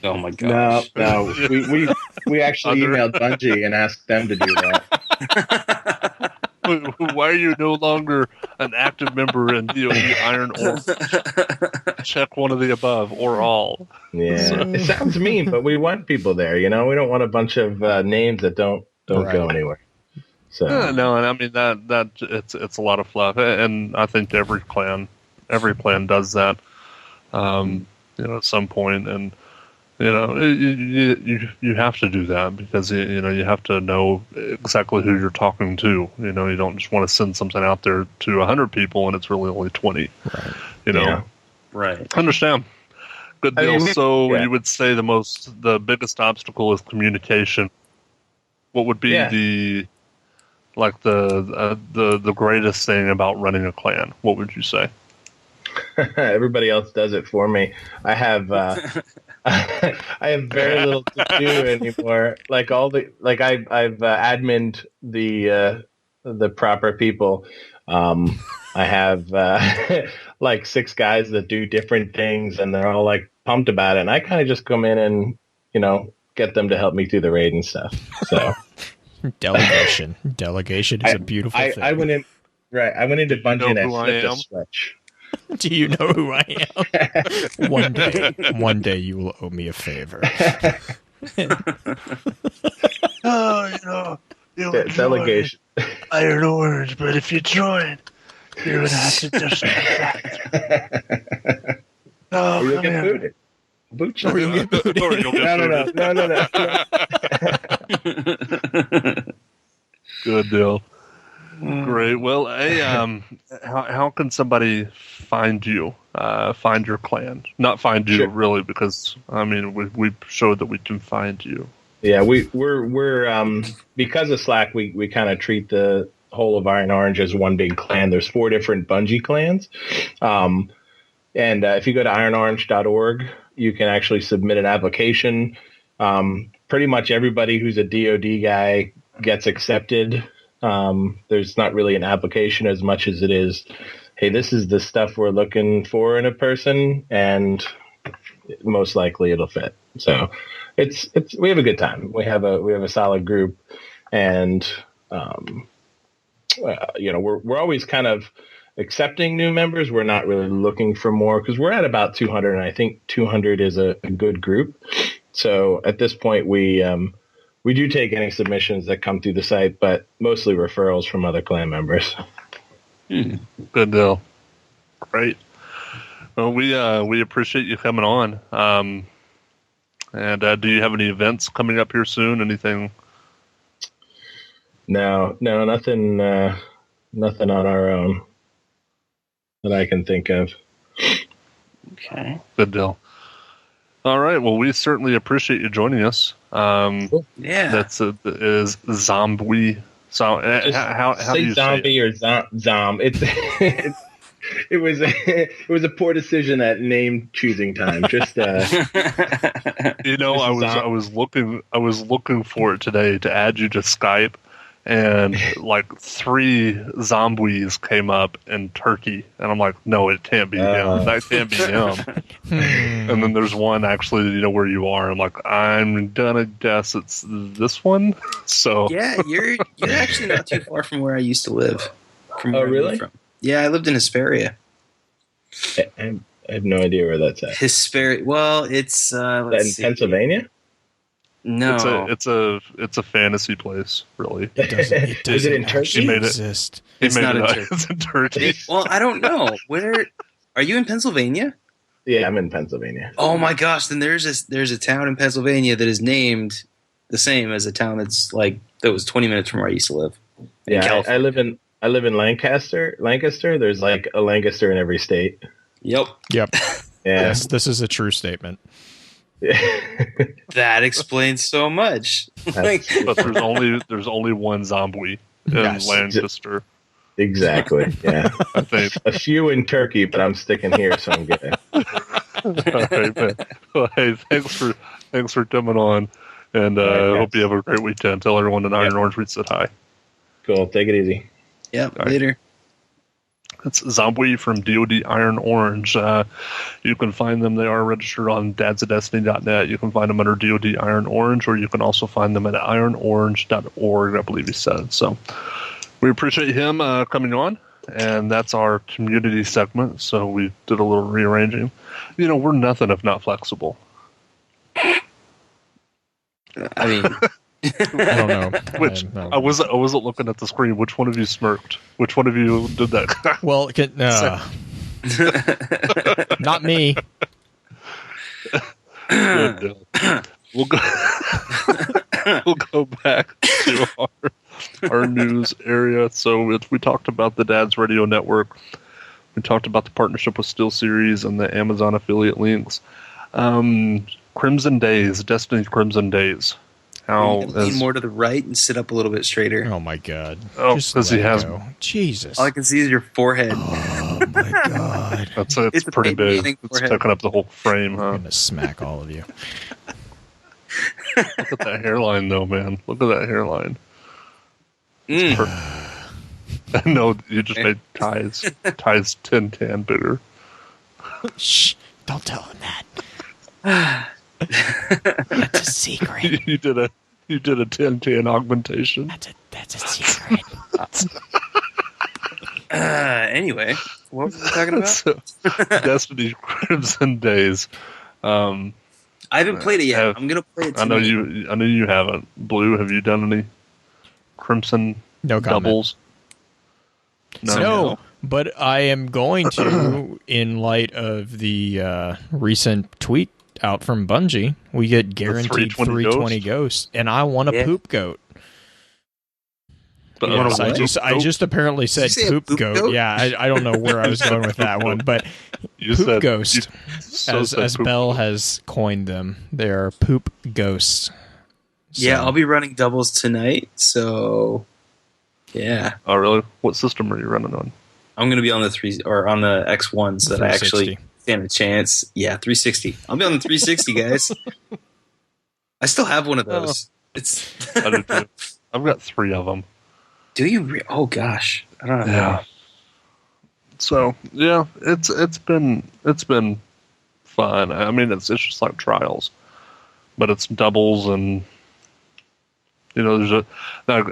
Oh my gosh. No. We actually emailed Bungie and asked them to do that. Why are you no longer an active member in DoD IronOrange? Check one of the above or all. Yeah, it sounds mean, but we want people there. We don't want a bunch of names that don't go anywhere. So no, and I mean that it's a lot of fluff, and I think every clan does that. At some point, and you have to do that because you have to know exactly who you're talking to. You don't just want to send something out there to 100 people and it's really only 20. Right. Right. Understand. Good deal. You would say the biggest obstacle is communication. What would be the greatest thing about running a clan? What would you say? Everybody else does it for me. I have I have very little to do anymore. I've adminned the proper people. I have 6 guys that do different things, and they're all pumped about it. And I kind of just come in and get them to help me through the raid and stuff. So delegation is a beautiful thing. I went into Bungie and I flipped a switch. Do you know who I am? One day you will owe me a favor. Delegation. IronOrange, but if you join, you're gonna have to just. You'll get booted. Boot you. You'll get booted. No. Good deal. Great. Well, how can somebody find you? Find your clan? Not find you really, because we showed that we can find you. Yeah, we're because of Slack, we kind of treat the whole of IronOrange as one big clan. There's 4 different Bungie clans, and if you go to ironorange.org, you can actually submit an application. Pretty much everybody who's a DoD guy gets accepted. There's not really an application as much as it is, hey, this is the stuff we're looking for in a person, and most likely it'll fit. So we have a good time. We have a solid group, and we're always kind of accepting new members. We're not really looking for more because we're at about 200, and I think 200 is a good group. So at this point, we do take any submissions that come through the site, but mostly referrals from other clan members. Good deal. Great. Well, we appreciate you coming on. And do you have any events coming up here soon? Anything? No, nothing on our own that I can think of. Okay. Good deal. All right. Well, we certainly appreciate you joining us. Cool. Yeah. That's is Zombwie. So how do you Zombie say or Zom? It was a poor decision at name choosing time. Just I was looking for it today to add you to Skype, and 3 Zombies came up in Turkey, and I'm like, no, it can't be him. That can't be him. And then there's one actually, where you are. I'm like, I'm gonna guess it's this one. So yeah, you're actually not too far from where I used to live. Really? From. Yeah, I lived in Hesperia. I have no idea where that's at. Hesperia. Well, it's in Pennsylvania. No, it's a fantasy place, really. Is it in Turkey? He made it exist. It's not in Turkey. It's in Turkey. Well, I don't know. Where are you in Pennsylvania? Yeah, I'm in Pennsylvania. Oh my gosh! Then there's a town in Pennsylvania that is named the same as a town that was 20 minutes from where I used to live. Yeah, I live in Lancaster. There's a Lancaster in every state. Yep. Yeah. Yes, this is a true statement. That explains so much. That's- But there's only one Zombwie in Yes. Lancaster. Exactly. Yeah. I think. A few in Turkey, but I'm sticking here, so I'm good. All right, man. Well, hey, thanks for coming on, and right, hope you have a great weekend. Tell everyone in Iron Orange we said hi. Cool. Take it easy. Yep. All right. Later. That's Zombwie from DoD IronOrange. You can find them. They are registered on dadsofdestiny.net. You can find them under DoD IronOrange, or you can also find them at ironorange.org, I believe he said. So we appreciate him coming on, and that's our community segment. So we did a little rearranging. You know, we're nothing if not flexible. I mean, I don't know. Which I wasn't looking at the screen. Which one of you smirked? Which one of you did that? Well, not me. Good. We'll go back to our news area. So we talked about the Dad's Radio Network. We talked about the partnership with SteelSeries and the Amazon affiliate links. Crimson Days, Destiny Crimson Days. How lean more to the right and sit up a little bit straighter. Oh my god! Oh, Just 'cause let he it has- go. Jesus. All I can see is your forehead. Oh my god! it's It's a pretty big. painting It's forehead. taking up the whole frame, I'm huh? gonna smack all of you. Look at that hairline, though, man. Look at that hairline. Mm. I know you just made Ty's 10 bigger. Shh! Don't tell him that. That's a secret. You did a 10 augmentation. That's a secret. Anyway, what were we talking about? So, Destiny Crimson Days. I haven't played it yet. have- I'm gonna play it I know tonight. you. I know you haven't. Blue, have you done any Crimson No comment. doubles? No, but I am going to, in light of the recent tweet out from Bungie. We get guaranteed 320 ghosts, and I want a poop goat. But Yes, what? I just apparently said Did you say a poop poop goat. goat? Yeah, I don't know where I was going with that one, but you poop said ghost, you so said as poop Bell goat. has coined them. They are poop ghosts. Yeah, So- I'll be running doubles tonight. So, yeah, Oh, really? What system are you running on? I'm gonna be on the X1 so that I actually 360. stand a chance. Yeah, 360. I'll be on the 360, guys. I still have one of those. It's. I do too. I've got 3 of them. Do you? Oh gosh, I don't know. Yeah. So yeah, it's been fun. I mean, it's just like trials, but it's doubles, and you know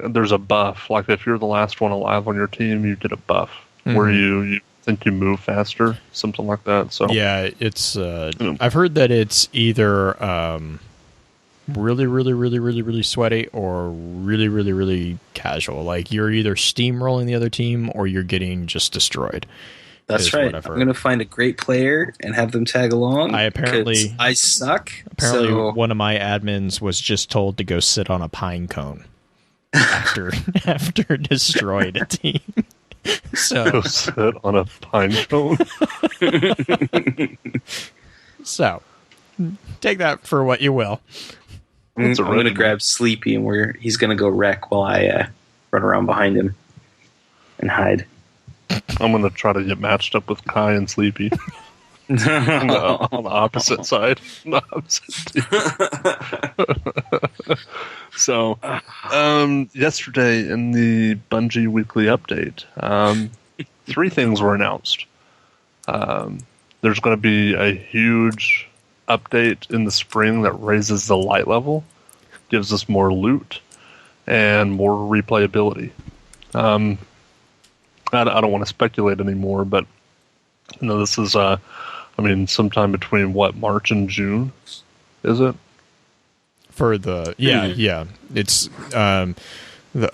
there's a buff. Like if you're the last one alive on your team, you get a buff where you think you move faster, something like that. So Yeah, it's. I've heard that it's either really sweaty or really casual. Like you're either steamrolling the other team or you're getting just destroyed. That's is right. what I've I'm heard. going to find a great player and have them tag along. I apparently- 'cause I suck. Apparently, so one of my admins was just told to go sit on a pine cone after destroyed a team. go So sit on a pine cone. take that for what you will. I'm That's a going to regimen. grab Sleepy and he's going to go wreck while I run around behind him and hide. I'm gonna try to get matched up with Kai and Sleepy on the opposite side. On the opposite team. So, yesterday in the Bungie weekly update, 3 things were announced. There's going to be a huge update in the spring that raises the light level, gives us more loot, and more replayability. I don't want to speculate anymore, but you know, this is sometime between March and June, is it? For the it's the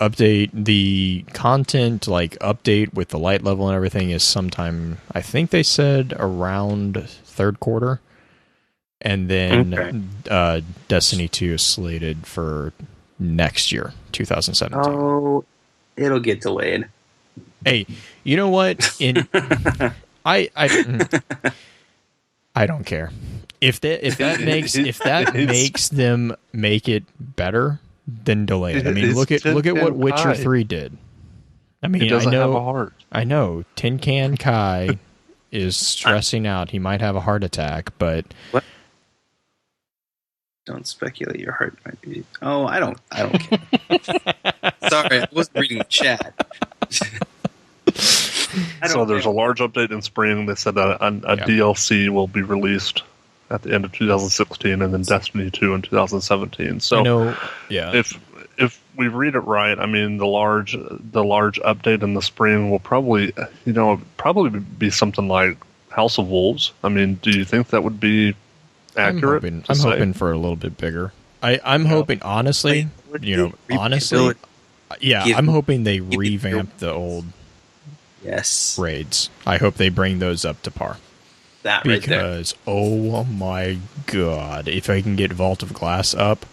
update, the content like update with the light level and everything is sometime, I think they said around 3rd quarter, and then Destiny 2 is slated for next year, 2017. Oh, it'll get delayed. Hey, you know what? I don't care. If that makes them make it better, then delay it. I mean, look at what Witcher 3 did. I mean, he doesn't have a heart. I know Tin Can Kai is stressing out. He might have a heart attack, but what? Don't speculate. Your heart might be. Oh, I don't care. Sorry, I wasn't reading the chat. So there's a large update in spring. They said that a DLC will be released at the end of 2016, and then Destiny 2 in 2017. So if we read it right, I mean the large update in the spring will probably be something like House of Wolves. I mean, do you think that would be accurate? I'm hoping for a little bit bigger. I'm hoping, honestly, I'm hoping they revamp the old raids. I hope they bring those up to par. That right there. Because, oh my god, if I can get Vault of Glass up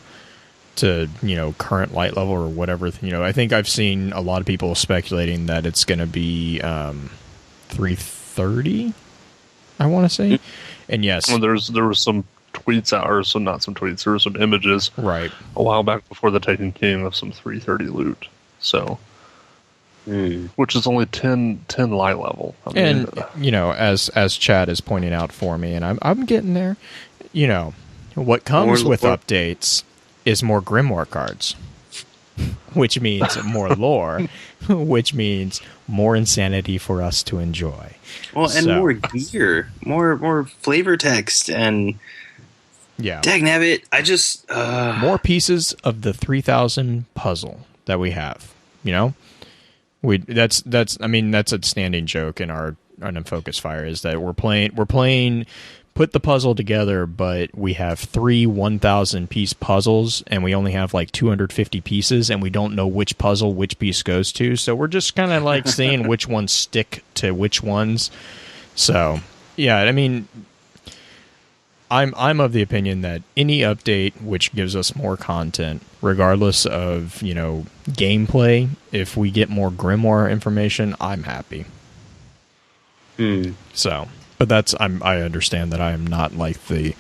to, current light level or whatever, I think I've seen a lot of people speculating that it's going to be 330, I want to say. And yes. Well, there was some tweets out, or not some tweets, there were some images right a while back before the Taken King of some 330 loot. So, which is only 10 light level. I mean, and, as Chad is pointing out for me, and I'm getting there, what comes with updates is more Grimoire cards, which means more lore, which means more insanity for us to enjoy. Well, and more gear, more flavor text, and dagnabbit, I just more pieces of the 3000 puzzle that we have. That's a standing joke in our Focus Fire is that we're playing put the puzzle together, but we have 3 1,000 piece puzzles, and we only have like 250 pieces, and we don't know which puzzle which piece goes to. So we're just kind of like seeing which ones stick to which ones. So yeah, I mean, I'm of the opinion that any update which gives us more content, regardless of gameplay, if we get more Grimoire information, I'm happy. So. But I understand that I am not like the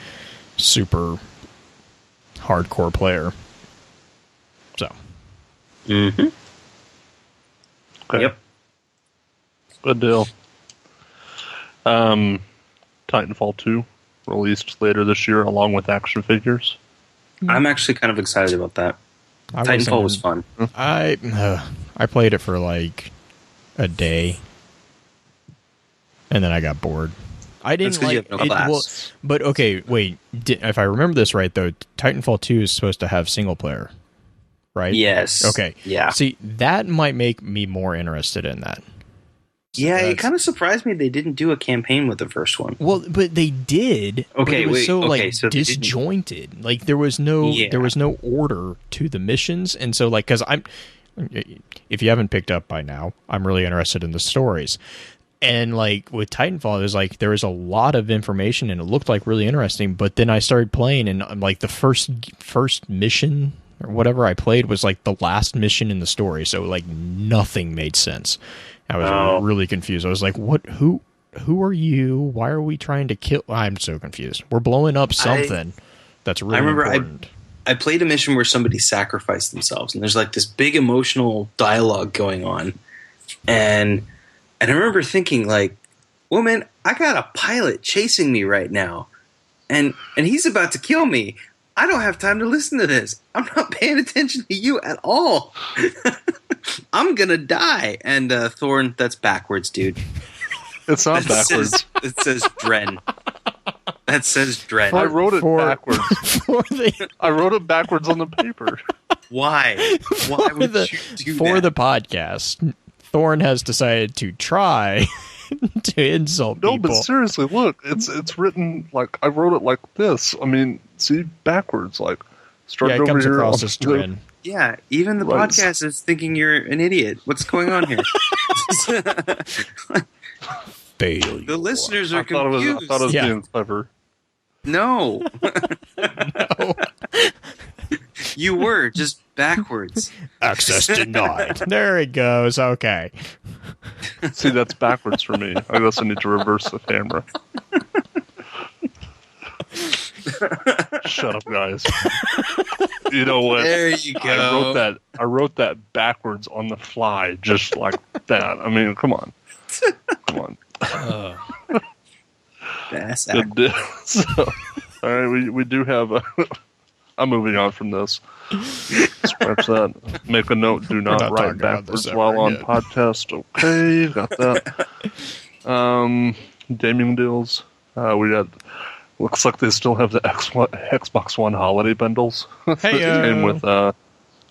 super hardcore player. So. Okay. Yep. Good deal. Titanfall 2 released later this year along with action figures. I'm actually kind of excited about that. Titanfall was fun. I played it for like a day. And then I got bored. I didn't like it. Well, but okay, wait. If I remember this right, though, Titanfall 2 is supposed to have single player, right? Yes. Okay. Yeah. See, that might make me more interested in that. So yeah, it kind of surprised me they didn't do a campaign with the first one. Well, but they did. Okay, but it was so disjointed. Like there was no order to the missions, and so because if you haven't picked up by now, I'm really interested in the stories. And like with Titanfall, there was a lot of information and it looked like really interesting. But then I started playing, and like the first mission or whatever I played was like the last mission in the story. So like nothing made sense. I was really confused. I was like, "What? Who are you? Why are we trying to kill?" I'm so confused. We're blowing up something that's really important. I played a mission where somebody sacrificed themselves, and there's like this big emotional dialogue going on, and I remember thinking, like, well, man, I got a pilot chasing me right now, and he's about to kill me. I don't have time to listen to this. I'm not paying attention to you at all. I'm going to die. And Thorn, that's backwards, dude. It's not backwards. It says Dren. That says Dren. I wrote it backwards. I wrote it backwards on the paper. Why? Why would you do for that? The podcast, Thorn has decided to try to insult people. No, but seriously, look, it's written like I wrote it like this. I mean, see, backwards, like start over comes here. Across as Dren. Yeah, even the podcast is thinking you're an idiot. What's going on here? Failure. The listeners are confused. I thought it was being clever. No. No. You were just backwards. Access denied. There it goes. Okay. See, that's backwards for me. I guess I need to reverse the camera. Shut up, guys. You know what? There you go. I wrote that backwards on the fly, just like that. I mean, come on. That's So, all right, we do have a... I'm moving on from this. Scratch that. Make a note, do not write backwards while on podcast. Okay, got that. Gaming deals. We got... Looks like they still have the Xbox One holiday bundles. Hey, came with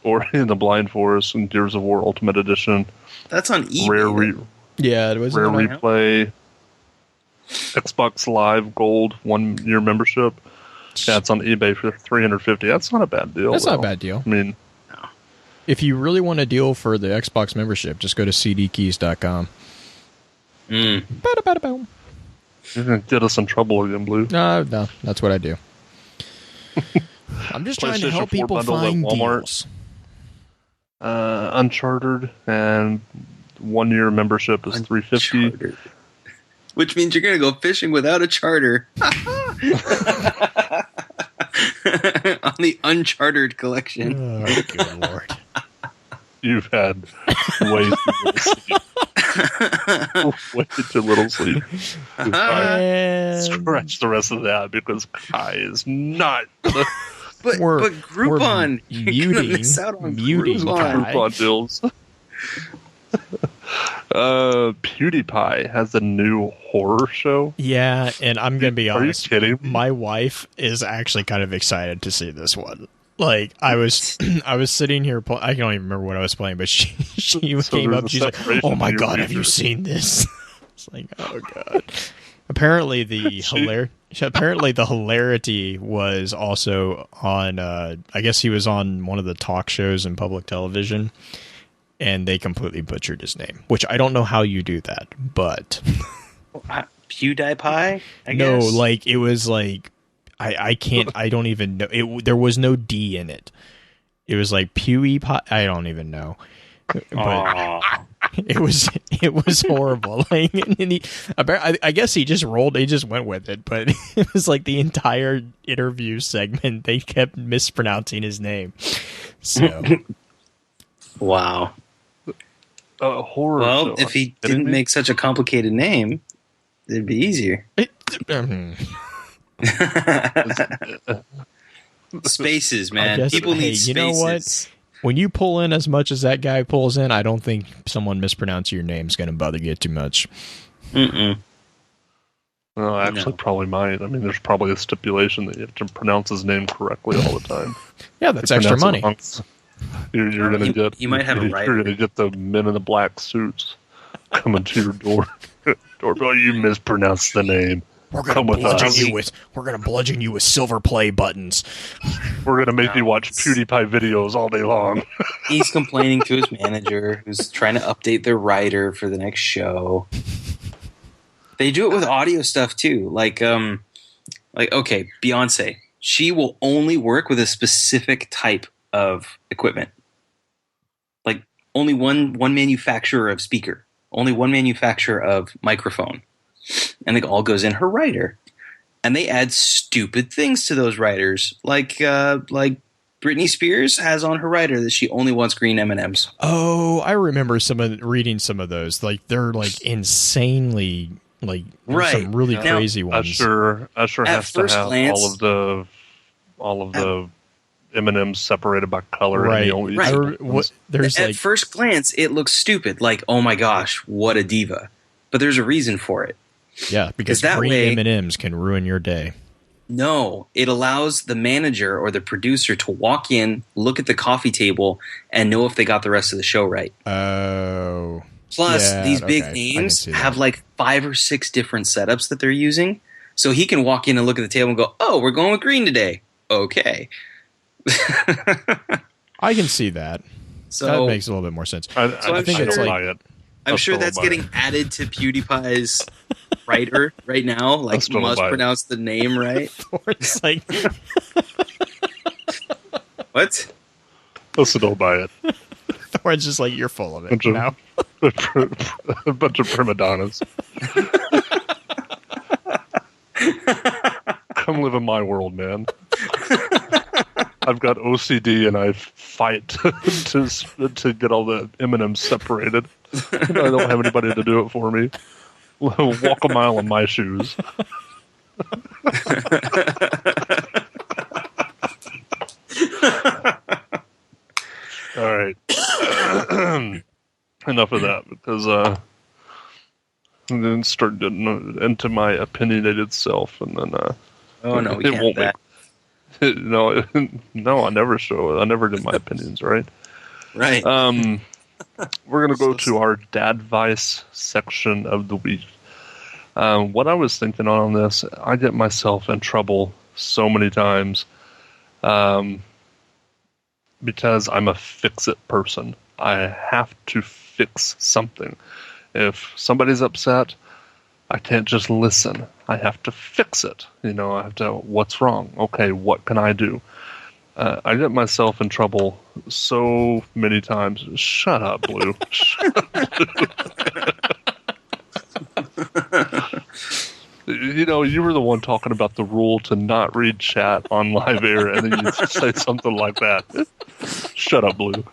Ori and the Blind Forest and Gears of War Ultimate Edition. That's on eBay. Yeah, it was Rare Replay. Xbox Live Gold 1 year membership. Yeah, it's on eBay for $350. That's not a bad deal. That's not a bad deal. I mean, if you really want a deal for the Xbox membership, just go to cdkeys.com. Ba-da-ba-da-boom. You're going to get us in trouble again, Blue. No, that's what I do. I'm just trying to help people find deals. Uncharted and 1 year membership is $350. Which means you're going to go fishing without a charter. On the Uncharted collection. Oh, good Lord. You've had way too little sleep. Way too little sleep. Scratch the rest of that because Kai is not. But Groupon. Muting Groupon deals. PewDiePie has a new horror show. Yeah, and I'm gonna be honest. Are you kidding? My wife is actually kind of excited to see this one. Like I was sitting here. I don't even remember what I was playing, but she came up. She's like, "Oh my god, have you seen this?" It's like, "Oh god." Apparently the hilarity was also on. I guess he was on one of the talk shows in public television. And they completely butchered his name, which I don't know how you do that, but PewDiePie. I guess? No, like it was like I can't. I don't even know. There was no D in it. It was like PewDiePie. I don't even know. But it was horrible. Like, and I guess he just went with it. But it was like the entire interview segment. They kept mispronouncing his name. So wow. Horror. Well, if he didn't make such a complicated name, it'd be easier. Spaces, man. People need spaces. You know what? When you pull in as much as that guy pulls in, I don't think someone mispronouncing your name is going to bother you too much. Well, actually, probably might. I mean, there's probably a stipulation that you have to pronounce his name correctly all the time. Yeah, that's extra money. You're going to get. You might have a right. You're going to get the men in the black suits coming to your doorbell. You mispronounced the name. We're going to bludgeon you with silver play buttons. We're going to make you watch PewDiePie videos all day long. He's complaining to his manager, who's trying to update their writer for the next show. They do it with audio stuff too. Like okay, Beyonce. She will only work with a specific type of equipment. Like only one manufacturer of speaker, only one manufacturer of microphone, and it all goes in her writer. And they add stupid things to those writers, like Britney Spears has on her writer that she only wants green M&Ms. Oh, I remember reading some of those. Like they're like insanely like some really crazy ones. Usher has to have all of the M&Ms separated by color. Right. At first glance, it looks stupid. Like, oh my gosh, what a diva! But there's a reason for it. Yeah, because green M&Ms can ruin your day. No, it allows the manager or the producer to walk in, look at the coffee table, and know if they got the rest of the show right. Oh. Plus, these big names have like 5 or 6 different setups that they're using. So he can walk in and look at the table and go, oh, we're going with green today. Okay. I can see that. So that makes a little bit more sense. I think it's like... I'm sure that's getting added to PewDiePie's writer right now. Like, must pronounce the name right. Thorn's like... What? I still don't buy it. Thorn's just like, you're full of it now. A bunch of prima donnas. Come live in my world, man. I've got OCD and I fight to get all the M&Ms separated. I don't have anybody to do it for me. Walk a mile in my shoes. All right. Enough of that, because and then start getting into my opinionated self, and then oh no, we can't have that. No, I never show it. I never did my opinions, right? Right. We're gonna go to our Dadvice section of the week. What I was thinking on this, I get myself in trouble so many times, because I'm a fix-it person. I have to fix something. If somebody's upset, I can't just listen. I have to fix it. I have to, what's wrong? Okay, what can I do? I get myself in trouble so many times. Shut up, Blue. Shut up, Blue. You were the one talking about the rule to not read chat on live air, and then you say something like that. Shut up, Blue.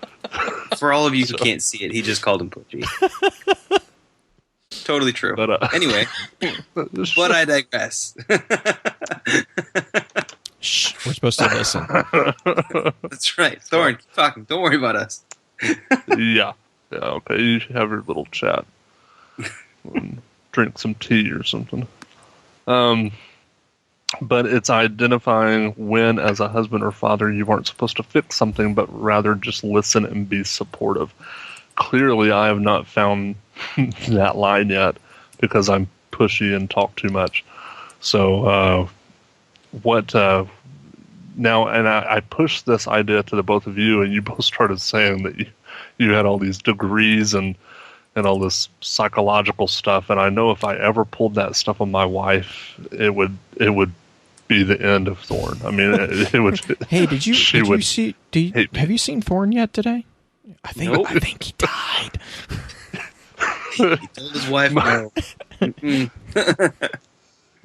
For all of you who can't see it, he just called him Pudgy. Totally true. But, anyway, but I digress. Shh, we're supposed to listen. That's right. Thorn, keep talking. Don't worry about us. Yeah, okay. You should have your little chat. Drink some tea or something. But it's identifying when, as a husband or father, you aren't supposed to fix something, but rather just listen and be supportive. Clearly, I have not found that line yet, because I'm pushy and talk too much. So, now, and I pushed this idea to the both of you, and you both started saying that you had all these degrees and all this psychological stuff, and I know if I ever pulled that stuff on my wife, it would be the end of Thorn. I mean, it would. Hey, have you seen Thorn yet today? I think he died. He told his wife no.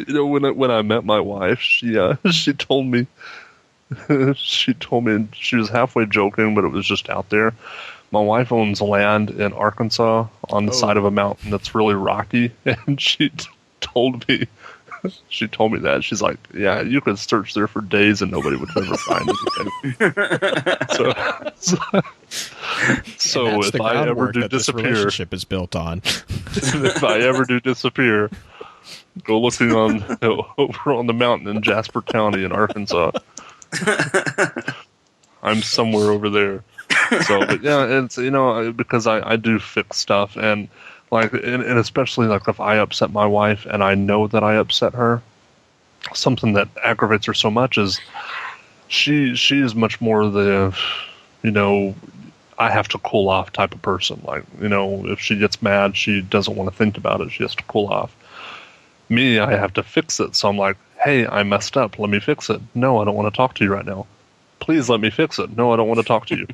When I met my wife, she told me, and she was halfway joking, but it was just out there. My wife owns land in Arkansas on the side of a mountain that's really rocky, and she told me that. She's like, yeah, you could search there for days and nobody would ever find anything. So if I ever do disappear, this relationship is built on. If I ever do disappear, go looking over on the mountain in Jasper County in Arkansas. I'm somewhere over there. So, but yeah, it's because I do fix stuff, and and especially if I upset my wife and I know that I upset her, something that aggravates her so much is she is much more the I have to cool off type of person. If she gets mad, she doesn't want to think about it. She has to cool off. Me, I have to fix it. So I'm like, hey, I messed up. Let me fix it. No, I don't want to talk to you right now. Please let me fix it. No, I don't want to talk to you.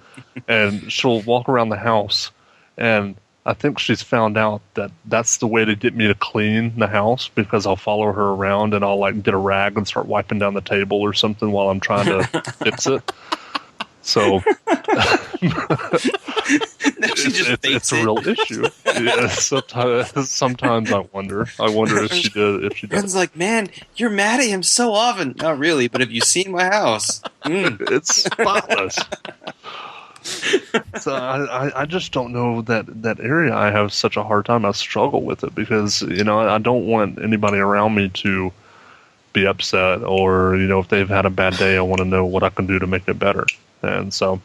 And she'll walk around the house, and I think she's found out that that's the way to get me to clean the house, because I'll follow her around and I'll get a rag and start wiping down the table or something while I'm trying to fix it. So it's a real issue. Yeah, sometimes I wonder if she did. Friends like, man, you're mad at him so often. Not really, but have you seen my house? It's spotless. So I just don't know that area. I have such a hard time. I struggle with it because I don't want anybody around me to be upset, or if they've had a bad day, I want to know what I can do to make it better. And so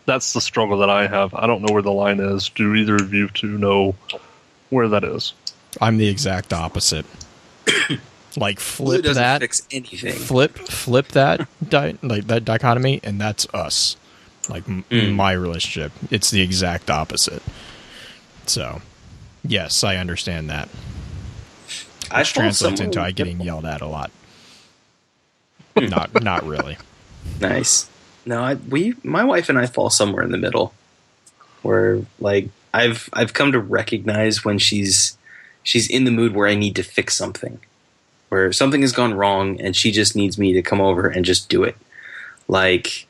that's the struggle that I have. I don't know where the line is. Do either of you two know where that is? I'm the exact opposite. Flip doesn't that. Fix anything. Flip that that dichotomy, and that's us. My relationship, it's the exact opposite. So, yes, I understand that. Which translates into I getting yelled at a lot. Not really. Nice. No, my wife and I fall somewhere in the middle, where I've come to recognize when she's in the mood where I need to fix something, where something has gone wrong and she just needs me to come over and just do it. Like,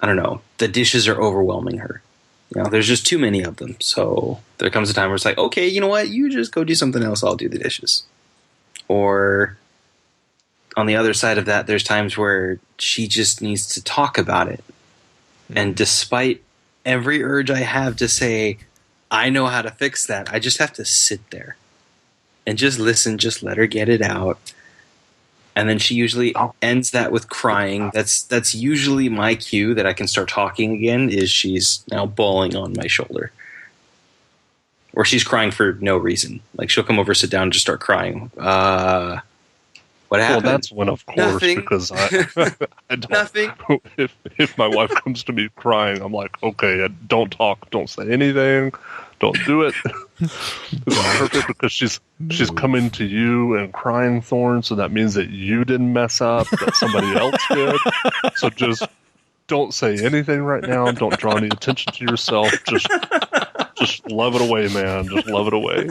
I don't know, the dishes are overwhelming her. You know, there's just too many of them. So there comes a time where it's like, okay, you know what? You just go do something else. I'll do the dishes. Or on the other side of that, there's times where she just needs to talk about it. And despite every urge I have to say, I know how to fix that, I just have to sit there and just listen, just let her get it out. And then she usually ends that with crying. That's usually my cue that I can start talking again, is she's now bawling on my shoulder. Or she's crying for no reason. Like, she'll come over, sit down, and just start crying. What happened? Well, that's when, of course, Nothing. Because I don't. Nothing. If my wife comes to me crying, I'm like, okay, don't talk, don't say anything, don't do it. It's perfect because she's coming to you and crying, Thorn, so that means that you didn't mess up, that somebody else did. So just don't say anything right now. Don't draw any attention to yourself. Just love it away, man. Just love it away.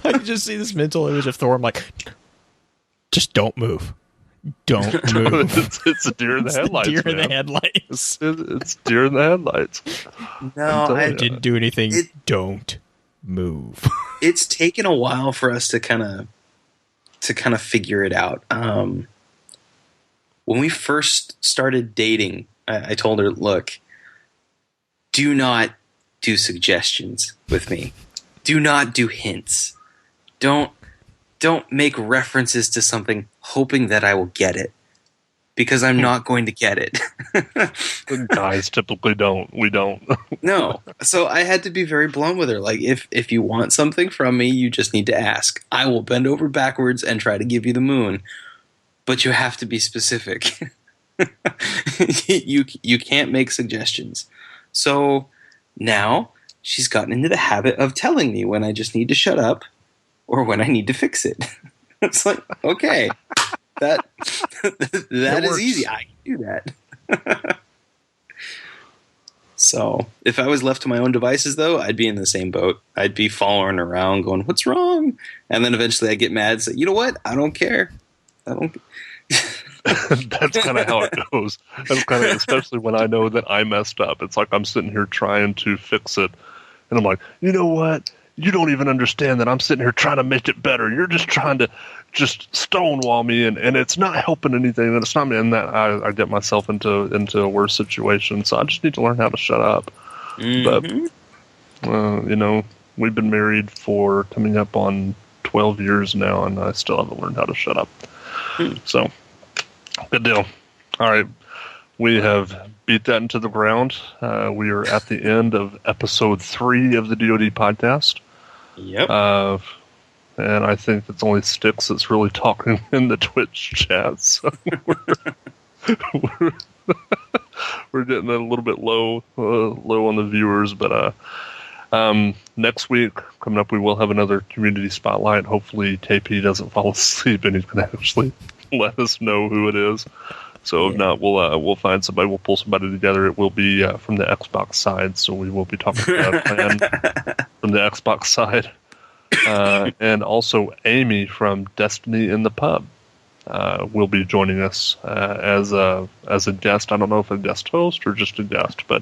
I can just see this mental image of Thorn like, just don't move. Don't move. It's a deer in the headlights. Deer in man. the headlights. It's deer in the headlights. No, I didn't do anything. Don't move. It's taken a while for us to kind of figure it out. When we first started dating, I told her, look, do not do suggestions with me. Do not do hints. Don't make references to something hoping that I will get it, because I'm not going to get it. Guys typically don't. We don't. No. So I had to be very blunt with her. Like, if you want something from me, you just need to ask. I will bend over backwards and try to give you the moon, but you have to be specific. You can't make suggestions. So now she's gotten into the habit of telling me when I just need to shut up or when I need to fix it. It's like, okay, that is easy. I can do that. So if I was left to my own devices, though, I'd be in the same boat. I'd be following around going, what's wrong? And then eventually I'd get mad and say, you know what? I don't care. That's kind of how it goes. That's kind of, especially when I know that I messed up. It's like I'm sitting here trying to fix it, and I'm like, you know what? You don't even understand that I'm sitting here trying to make it better. You're just trying to just stonewall me, and it's not helping anything. And it's not me. And that I get myself into a worse situation. So I just need to learn how to shut up. Mm-hmm. But you know, we've been married for coming up on 12 years now, and I still haven't learned how to shut up. So, good deal. All right. We have beat that into the ground. We are at the end of episode 3 of the DoD podcast. Yep. And I think it's only Styx that's really talking in the Twitch chat. So we're getting a little bit low on the viewers. But next week, coming up, we will have another community spotlight. Hopefully KP doesn't fall asleep and he can actually let us know who it is. So if not, we'll find somebody. We'll pull somebody together. It will be from the Xbox side, so we will be talking about a plan from the Xbox side, and also Amy from Destiny in the Pub will be joining us as a guest. I don't know if a guest host or just a guest, but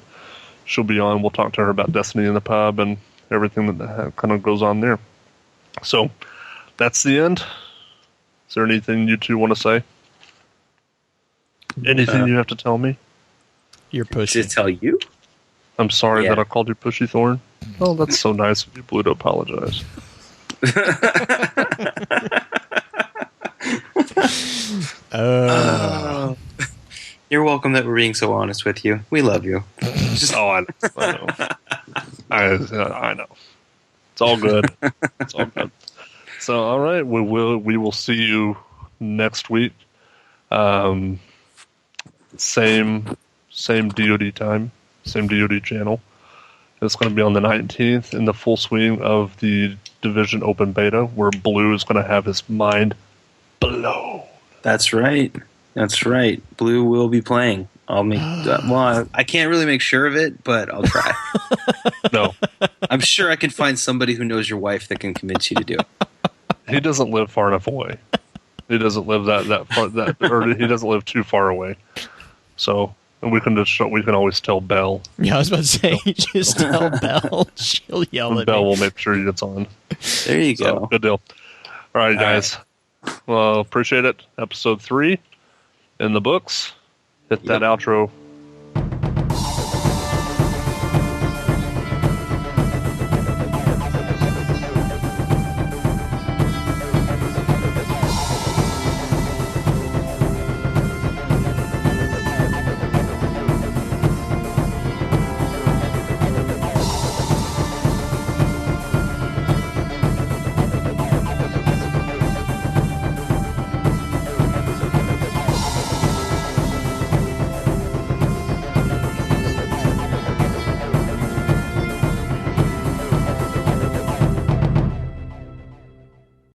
she'll be on. We'll talk to her about Destiny in the Pub and everything that kind of goes on there. So that's the end. Is there anything you two want to say? Anything you have to tell me? You're pushy. To tell you? I'm sorry that I called you Pushy Thorn. Oh, that's so nice of you, Blue, to apologize. You're welcome that we're being so honest with you. We love you. I know. I know. It's all good. It's all good. So, all right, we will see you next week. Same DoD time, same DoD channel. It's going to be on the 19th in the full swing of the Division Open Beta, where Blue is going to have his mind blown. That's right. Blue will be playing. I'll make. I can't really make sure of it, but I'll try. No, I'm sure I can find somebody who knows your wife that can convince you to do it. he doesn't live far enough away. He doesn't live that far. Or he doesn't live too far away. So we can always tell Belle. Yeah, I was about to say, just tell Belle. She'll yell and at Belle me. will make sure he gets on. There you So, go. good deal. All right, guys. Well, appreciate it. Episode 3 in the books. Hit that outro